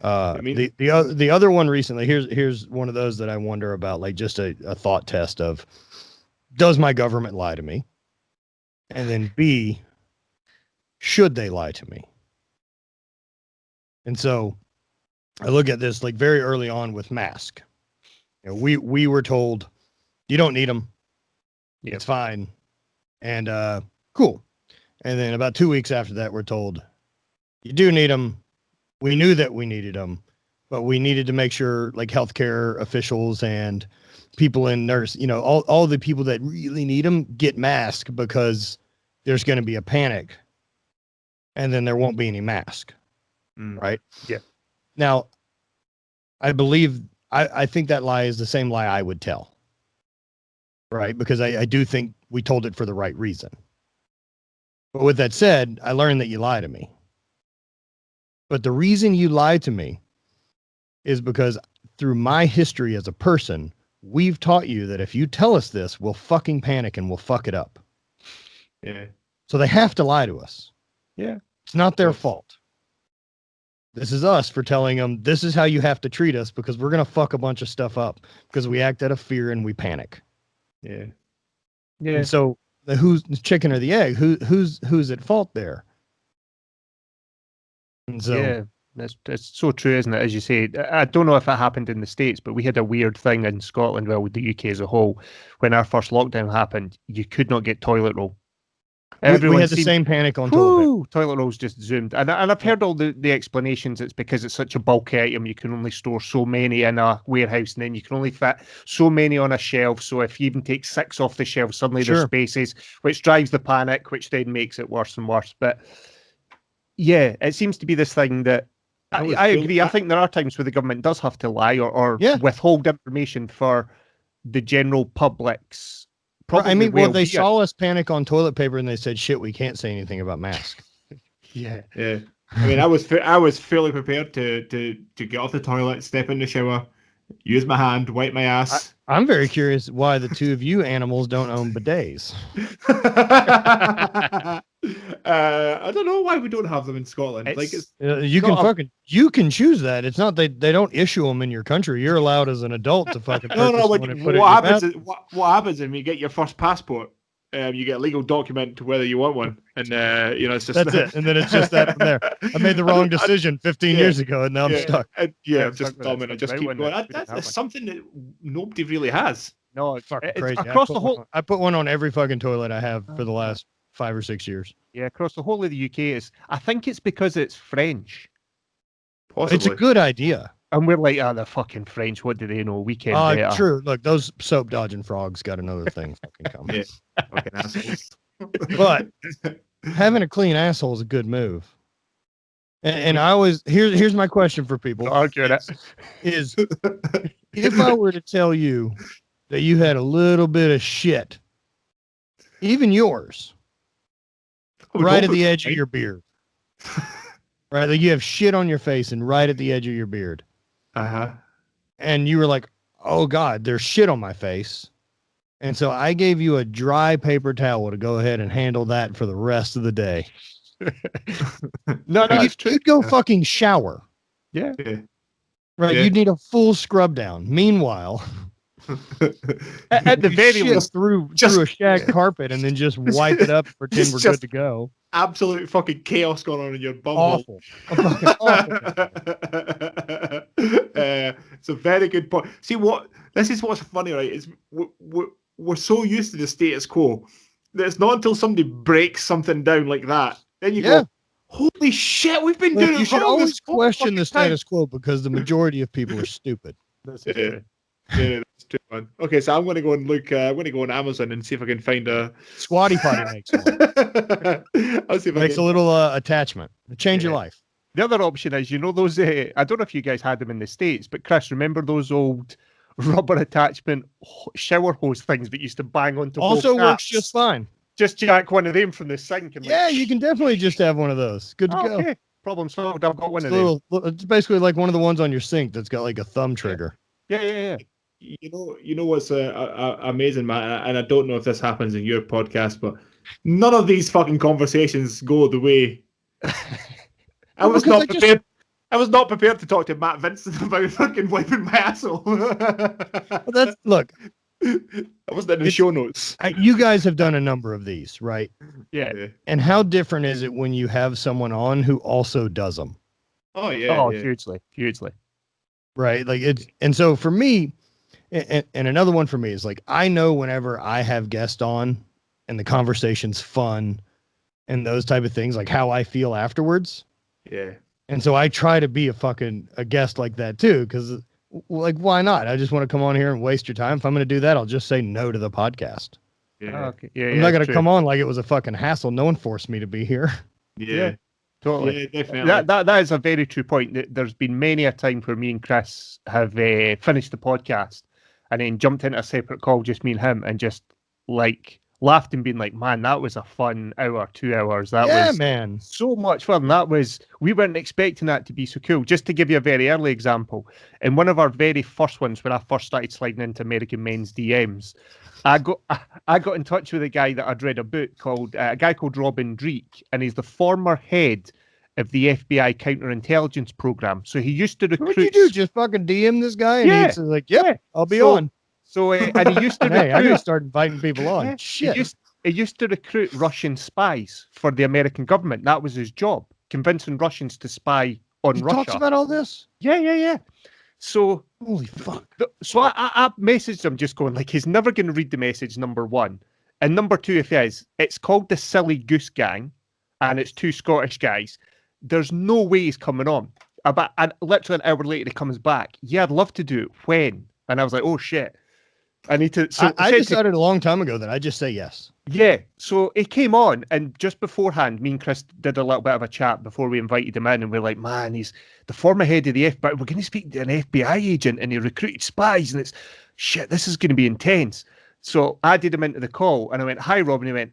I mean, the other one recently, here's one of those that I wonder about, like, just a thought test of, does my government lie to me? And then B, should they lie to me? And so I look at this like very early on with mask. We were told, you don't need them. Yep. It's fine. And cool. And then about 2 weeks after that, we're told, you do need them. We knew that we needed them, but we needed to make sure, like, healthcare officials and people in all the people that really need them get mask, because there's going to be a panic and then there won't be any mask. Right. Yeah. Now, I think that lie is the same lie I would tell. Right. Because I do think we told it for the right reason. But with that said, I learned that you lie to me. But the reason you lied to me is because through my history as a person, we've taught you that if you tell us this, we'll fucking panic and we'll fuck it up. Yeah. So they have to lie to us. Yeah. It's not their fault. This is us for telling them, this is how you have to treat us, because we're going to fuck a bunch of stuff up because we act out of fear and we panic. Yeah. Yeah. And so who's the chicken or the egg? Who's at fault there? And so, Yeah, it's so true, isn't it? As you say, I don't know if it happened in the States, but we had a weird thing in Scotland, well, with the UK as a whole, when our first lockdown happened, you could not get toilet roll. we had the same panic on toilet paper. Toilet rolls just zoomed. And I've heard all the explanations. It's because it's such a bulky item. You can only store so many in a warehouse, and then you can only fit so many on a shelf. So if you even take 6 off the shelf, suddenly there's spaces, which drives the panic, which then makes it worse and worse. But yeah, it seems to be this thing that I agree. I think there are times where the government does have to lie or withhold information for the general public's. I mean, well, they saw us panic on toilet paper and they said, shit, we can't say anything about masks. Yeah. I mean, I was fully prepared to get off the toilet, step in the shower, use my hand, wipe my ass. I'm very curious why the two of you animals don't own bidets. I don't know why we don't have them in Scotland. You can choose that. It's not they don't issue them in your country. You're allowed as an adult to fucking purchase one and put it in your mouth. What happens when you get your first passport? You get a legal document to whether you want one, and it's just that's it. And then it's just that from there. I made the wrong decision 15 years ago, and now I'm stuck. I'm just dumb, and I just keep going. That's something that nobody really has. No, it's fucking crazy. Across the whole, I put one on every fucking toilet I have for the last 5 or 6 years. Yeah, across the whole of the UK I think it's because it's French. Possibly. It's a good idea. And we're like, the fucking French, what do they know? We can better. True. Look, those soap dodging frogs got another thing fucking coming. Fucking assholes. But having a clean asshole is a good move. And I always here's my question for people. Is if I were to tell you that you had a little bit of shit, even yours, right at the edge of your beard. Right? Like you have shit on your face and right at the edge of your beard. And you were like, oh God, there's shit on my face. And so I gave you a dry paper towel to go ahead and handle that for the rest of the day. No, you'd go fucking shower. Yeah. Right. You'd need a full scrub down. Meanwhile, at the very least, through a shag carpet and then just wipe it up, pretend we're good to go. Absolute fucking chaos going on in your bum. Awful. It's a very good point. See this is what's funny, right? Is we're so used to the status quo that it's not until somebody breaks something down like that, then you go, holy shit, we've been doing it. You should always question the status quo because the majority of people are stupid. That's true, man. Okay, so I'm going to go and look. I'm going to go on Amazon and see if I can find a Squatty Potty makes one. I'll see if makes a little attachment. Change your life. The other option is, those. I don't know if you guys had them in the States, but Chris, remember those old rubber attachment shower hose things that used to bang onto? Also works just fine. Just jack one of them from the sink. And you can definitely just have one of those. Good to go. Problem solved. I've got one of them. It's basically like one of the ones on your sink that's got like a thumb trigger. Yeah. You know what's amazing, man, and I don't know if this happens in your podcast, but none of these fucking conversations go the way I was not prepared. I was not prepared to talk to Matt Vincent about fucking wiping my asshole. Look. I wasn't in the show notes. You guys have done a number of these, right? Yeah. And how different is it when you have someone on who also does them? Oh yeah. Oh, hugely. Right. Like and so for me, and another one for me is like, I know whenever I have guests on and the conversation's fun and those type of things, like how I feel afterwards. Yeah. And so I try to be a guest like that too. Cause like, why not? I just want to come on here and waste your time. If I'm going to do that, I'll just say no to the podcast. Yeah. Okay. Yeah. I'm not going to come on like it was a fucking hassle. No one forced me to be here. Yeah. Totally. Yeah, definitely. That is a very true point. There's been many a time where me and Chris have finished the podcast and then jumped into a separate call, just me and him, and just like laughed and been like, man, that was a fun hour, 2 hours. That was man, so much fun. We weren't expecting that to be so cool. Just to give you a very early example, in one of our very first ones, when I first started sliding into American men's DMs, I got in touch with a guy that I'd read a book called, a guy called Robin Dreek, and he's the former head of the FBI counterintelligence program. So he used to recruit. What'd you do? Just fucking DM this guy? And he's like, I'll be on. So, and he used to hey, I gotta start inviting people on. Shit. He used to recruit Russian spies for the American government. That was his job. convincing Russians to spy on He Russia. talks about all this? Yeah. So, Holy fuck. so I messaged him just going like, he's never going to read the message, number one. And number two, if he is, it's called the Silly Goose Gang, and it's two Scottish guys. There's no way he's coming on. And literally an hour later, he comes back. Yeah, I'd love to do it. When? And I was like, oh shit. I need to. So I decided a long time ago that I just say yes. Yeah. So he came on, and just beforehand, me and Chris did a little bit of a chat before we invited him in, and we're like, man, he's the former head of the FBI. We're going to speak to an FBI agent, and he recruited spies, and it's shit. This is going to be intense. So I did him into the call, and I went, hi, Rob, and he went,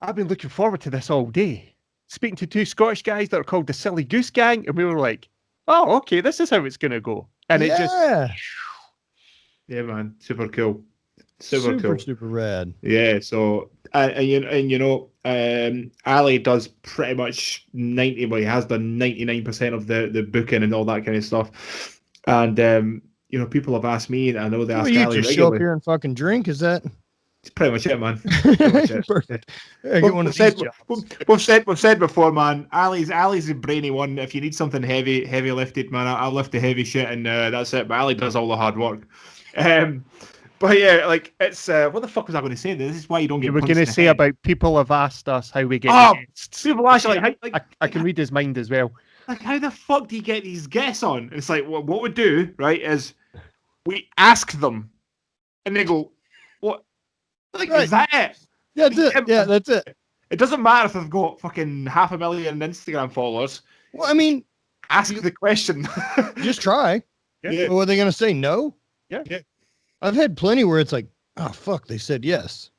I've been looking forward to this all day. Speaking to two Scottish guys that are called the Silly Goose Gang, and we were like, oh, okay, this is how it's going to go. And it just... Yeah, man, super cool. Super cool. Super rad. Yeah, so Ali does pretty much 90, well, he has done 99% of the booking and all that kind of stuff. And people have asked me, and I know they ask you Ali just show up regularly. here and fucking drink, is that? It's pretty much it, man. Pretty much it. Perfect. Yeah, get one of these jobs. We've said before, man. Ali's a brainy one. If you need something heavy lifted, man, I'll lift the heavy shit, and that's it. But Ali does all the hard work. But yeah, like it's what the fuck was I going to say? This is why you don't get. You were going to say about people have asked us how we get guests. People actually like I can read his mind as well. Like, how the fuck do you get these guests on? And it's like, what we do, right, is we ask them, and they go, "What? Like, right. Is that it?" That's it. Yeah, that's it. It doesn't matter if they've got fucking 500,000 Instagram followers. Well, I mean, ask the question. Just try. Yeah. What are they going to say? No? Yeah. I've had plenty where it's like, oh, fuck, they said yes.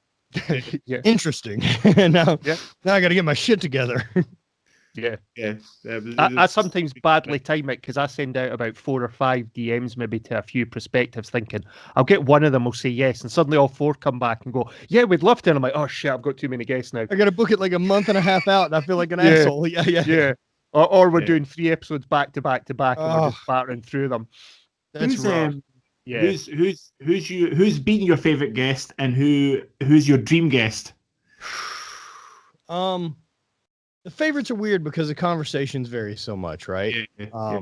Yeah. Interesting. now I got to get my shit together. Yeah. Yeah. I sometimes badly time it because I send out about 4 or 5 DMs maybe to a few prospectives thinking I'll get one of them will say yes, and suddenly all 4 come back and go, yeah, we'd love to. And I'm like, oh shit, I've got too many guests now. I got to book it like a month and a half out, and I feel like an asshole. Yeah. Or we're doing 3 episodes back to back to back, and we're Oh. just battering through them. That's rough. Yeah. Who's been your favorite guest, and who's your dream guest? The favorites are weird because the conversations vary so much, right? Yeah.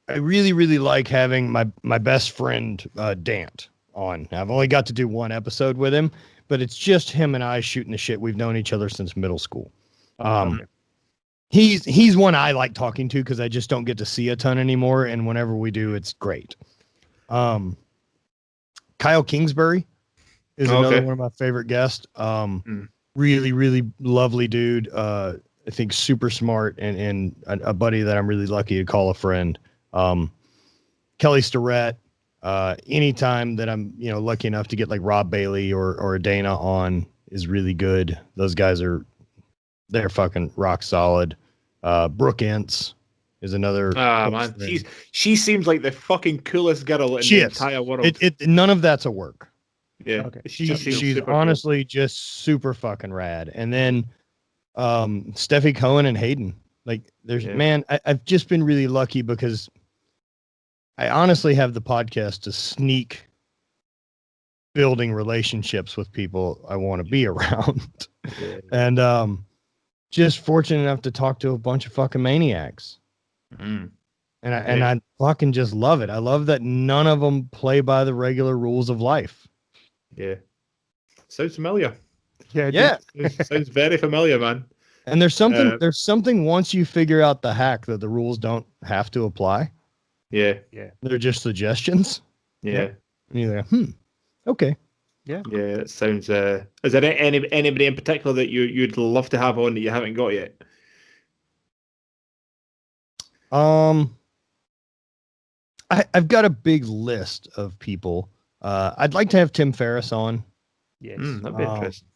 I really, really like having my best friend Dant on. I've only got to do 1 episode with him, but it's just him and I shooting the shit. We've known each other since middle school. He's one I like talking to because I just don't get to see a ton anymore, and whenever we do, it's great. Kyle Kingsbury is another one of my favorite guests. Really, really lovely dude. I think super smart and a buddy that I'm really lucky to call a friend. Kelly Starrett. Anytime that I'm lucky enough to get like Rob Bailey or Dana on is really good. Those guys they're fucking rock solid. Brooke Ince is another. Man, she seems like the fucking coolest girl in the entire world. None of that's a work. Yeah, okay. She's honestly just super fucking rad. And then Steffi Cohen and Hayden. Like man, I've just been really lucky because I honestly have the podcast to sneak building relationships with people I want to be around. And just fortunate enough to talk to a bunch of fucking maniacs. And I fucking just love it. I love that none of them play by the regular rules of life. Yeah. Sounds familiar. Yeah. Sounds very familiar, man. And there's something once you figure out the hack that the rules don't have to apply. Yeah. They're just suggestions. Yeah. And you're like, okay. Yeah. Yeah, it sounds is there anybody in particular that you'd love to have on that you haven't got yet? I've got a big list of people. I'd like to have Tim Ferriss on. Yes. That'd be interesting.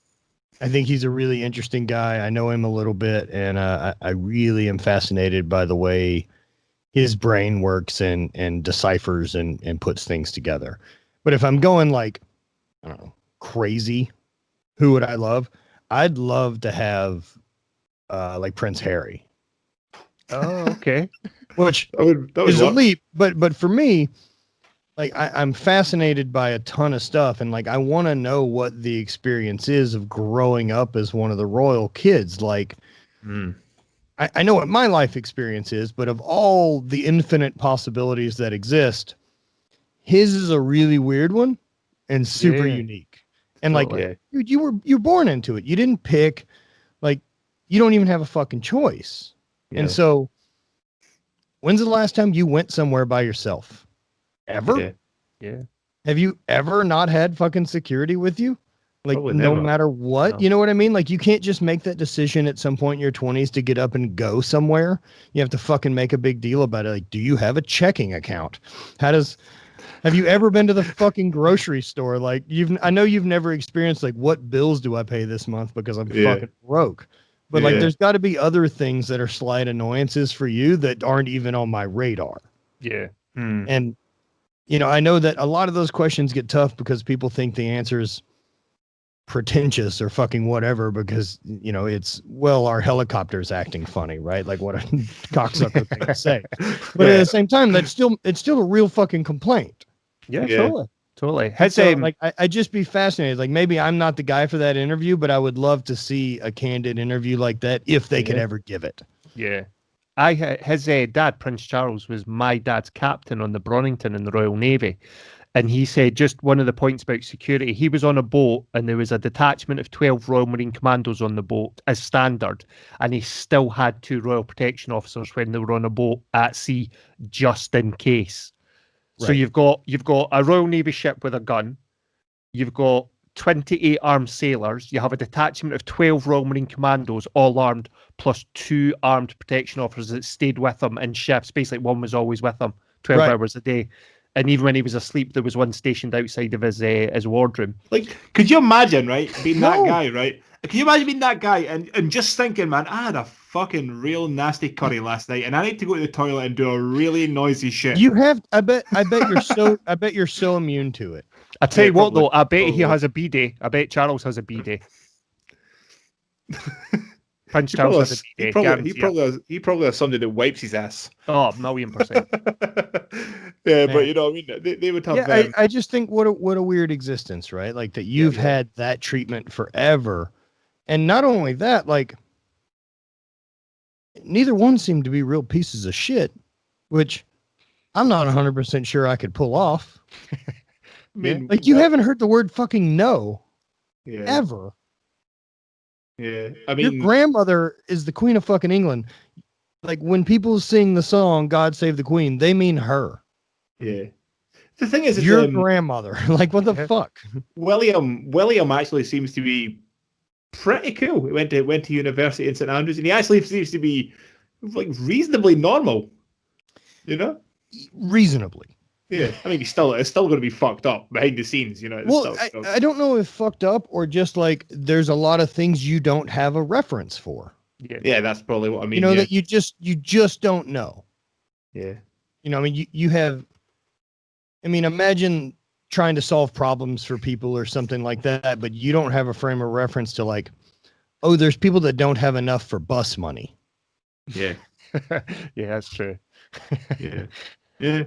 I think he's a really interesting guy. I know him a little bit, and I really am fascinated by the way his brain works and deciphers and puts things together. But if I'm going like, I don't know, crazy, who would I love? I'd love to have like Prince Harry. Oh, okay. Which that is a leap, but for me, like I'm fascinated by a ton of stuff, and like I want to know what the experience is of growing up as one of the royal kids. Like, I know what my life experience is, but of all the infinite possibilities that exist, his is a really weird one and super unique. And Totally. dude, you're born into it. You didn't pick, like, you don't even have a fucking choice. Yeah. And so, when's the last time you went somewhere by yourself? Ever? Yeah. Have you ever not had fucking security with you? Like, Probably no never. matter what, No. you know what I mean? Like, you can't just make that decision at some point in your 20s to get up and go somewhere. You have to fucking make a big deal about it. Like, do you have a checking account? Have you ever been to the fucking grocery store? Like, I know you've never experienced, like, what bills do I pay this month because I'm fucking broke. But like, there's got to be other things that are slight annoyances for you that aren't even on my radar. Yeah. And, you know, I know that a lot of those questions get tough because people think the answer is pretentious or fucking whatever because, you know, it's, well, our helicopter's acting funny, right? Like, what a cocksucker thing to say. But at the same time, it's still a real fucking complaint. Yeah, Yeah. totally. And Has so, like, I'd just be fascinated. Like, maybe I'm not the guy for that interview, but I would love to see a candid interview like that if they could ever give it. Yeah. His dad, Prince Charles, was my dad's captain on the Bronington in the Royal Navy. And he said just one of the points about security, he was on a boat and there was a detachment of 12 Royal Marine Commandos on the boat as standard. And he still had 2 Royal Protection Officers when they were on a boat at sea, just in case. So Right. you've got a Royal Navy ship with a gun. You've got 28 armed sailors. You have a detachment of 12 Royal Marine Commandos, all armed, plus 2 armed protection officers that stayed with them in shifts. Basically, one was always with him, 12 hours a day. And even when he was asleep, there was one stationed outside of his wardroom. Like, could you imagine, right, being that guy, right? Can you imagine being that guy and just thinking, man, I had a fucking real nasty curry last night, and I need to go to the toilet and do a really noisy shit. You have, I bet you're so immune to it. I tell you what, probably, though, I bet he probably. has a bidet. I bet Charles has a bidet. Prince Charles has a bidet. He probably has somebody that wipes his ass. Oh, 1,000,000%. Yeah, Man. but you know what I mean? They would have Yeah, I just think what a weird existence, right? Like that you've had that treatment forever. And not only that, like neither one seemed to be real pieces of shit, which I'm not 100% sure I could pull off. I mean, Like you haven't heard the word fucking no ever. Yeah. I mean, Your grandmother is the Queen of fucking England. Like when people sing the song "God Save the Queen," they mean her. Yeah. The thing is, Your grandmother. Like what the fuck? William actually seems to be pretty cool. He went to university in St Andrews, and he actually seems to be like reasonably normal. You know, Reasonably. Yeah. I mean, it's still going to be fucked up behind the scenes. You know. Well, I don't know if fucked up or just like there's a lot of things you don't have a reference for. Yeah, that's probably what I mean. You know that you just don't know. Yeah. You know, I mean, you have. I mean, imagine trying to solve problems for people or something like that, but you don't have a frame of reference to like, oh, there's people that don't have enough for bus money. Yeah. Yeah, that's true. Yeah. Yeah.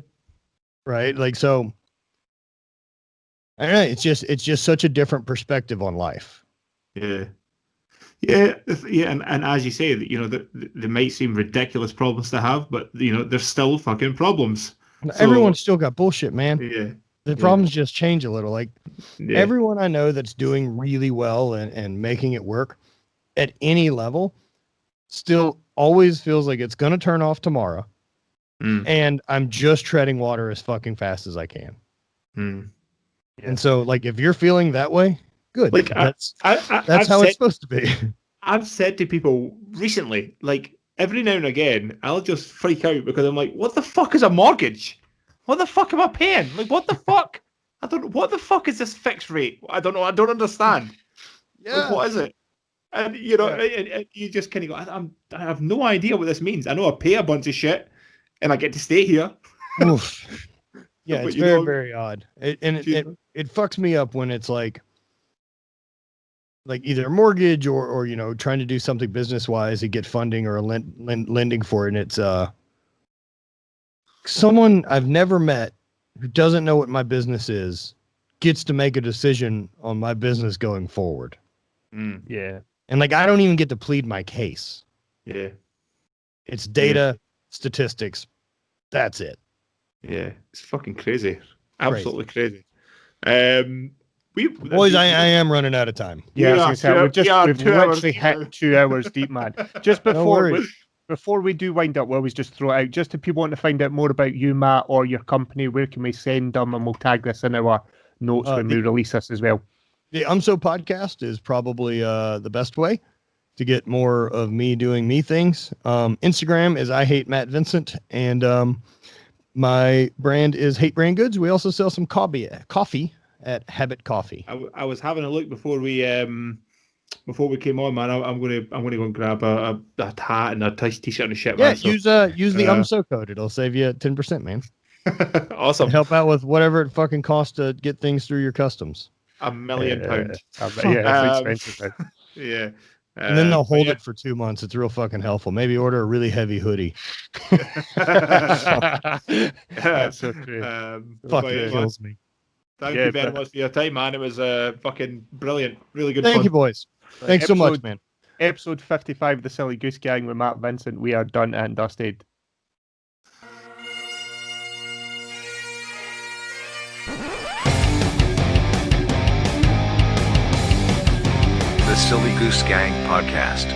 Right. Like, so I don't know. It's just such a different perspective on life. Yeah. Yeah. Yeah. And as you say, you know, they might seem ridiculous problems to have, but you know, they're still fucking problems. Everyone's still got bullshit, man. Yeah. The problems just change a little. Like Yeah. everyone I know that's doing really well and making it work at any level still always feels like it's going to turn off tomorrow. And I'm just treading water as fucking fast as I can. And so like, if you're feeling that way, good. Like that's I've how it's supposed to be. I've said to people recently, like every now and again, I'll just freak out because I'm like, what the fuck is a mortgage? What the fuck am I paying? Like, what the fuck? What the fuck is this fixed rate? I don't know. I don't understand. Yeah. Like, what is it? And, you know, and you just kind of go, I have no idea what this means. I know I pay a bunch of shit and I get to stay here. Oof. Yeah, But it's you very, know- very odd. It fucks me up when it's like either a mortgage or you know, trying to do something business wise and get funding or lending for it. And it's someone I've never met who doesn't know what my business is gets to make a decision on my business going forward. Yeah. And like, I don't even get to plead my case. Yeah. It's data, statistics. That's it. Yeah. It's fucking crazy. Absolutely crazy. Boys, I am running out of time. Yeah, Yeah, I was gonna say, we've 2 hours literally deep hit now. 2 hours deep, man. Just No before worries. before we do wind up, we'll always just throw it out. Just if people want to find out more about you, Matt, or your company, where can we send them? And we'll tag this in our notes when we release this as well. The UMSO podcast is probably the best way to get more of me doing me things. Instagram is ihviiimattvincent, and my brand is Hate Brand Goods. We also sell some coffee at Habit Coffee. I was having a look before we came on, man. I'm gonna go and grab a hat and a t-shirt and a shit. Yeah, Man, so, use the UMSO code. It'll save you 10%, man. awesome. Help out with whatever it fucking costs to get things through your customs. £1 million. Yeah, it's expensive. Yeah. And then they'll hold it for 2 months. It's real fucking helpful. Maybe order a really heavy hoodie. That's so true. Fucking kills me. Thank you very much for your time, man. It was fucking brilliant. Really good Thank fun. you, boys. Thanks so much, man. Episode 55 of the Silly Goose Gang with Matt Vincent. We are done and dusted. The Silly Goose Gang Podcast.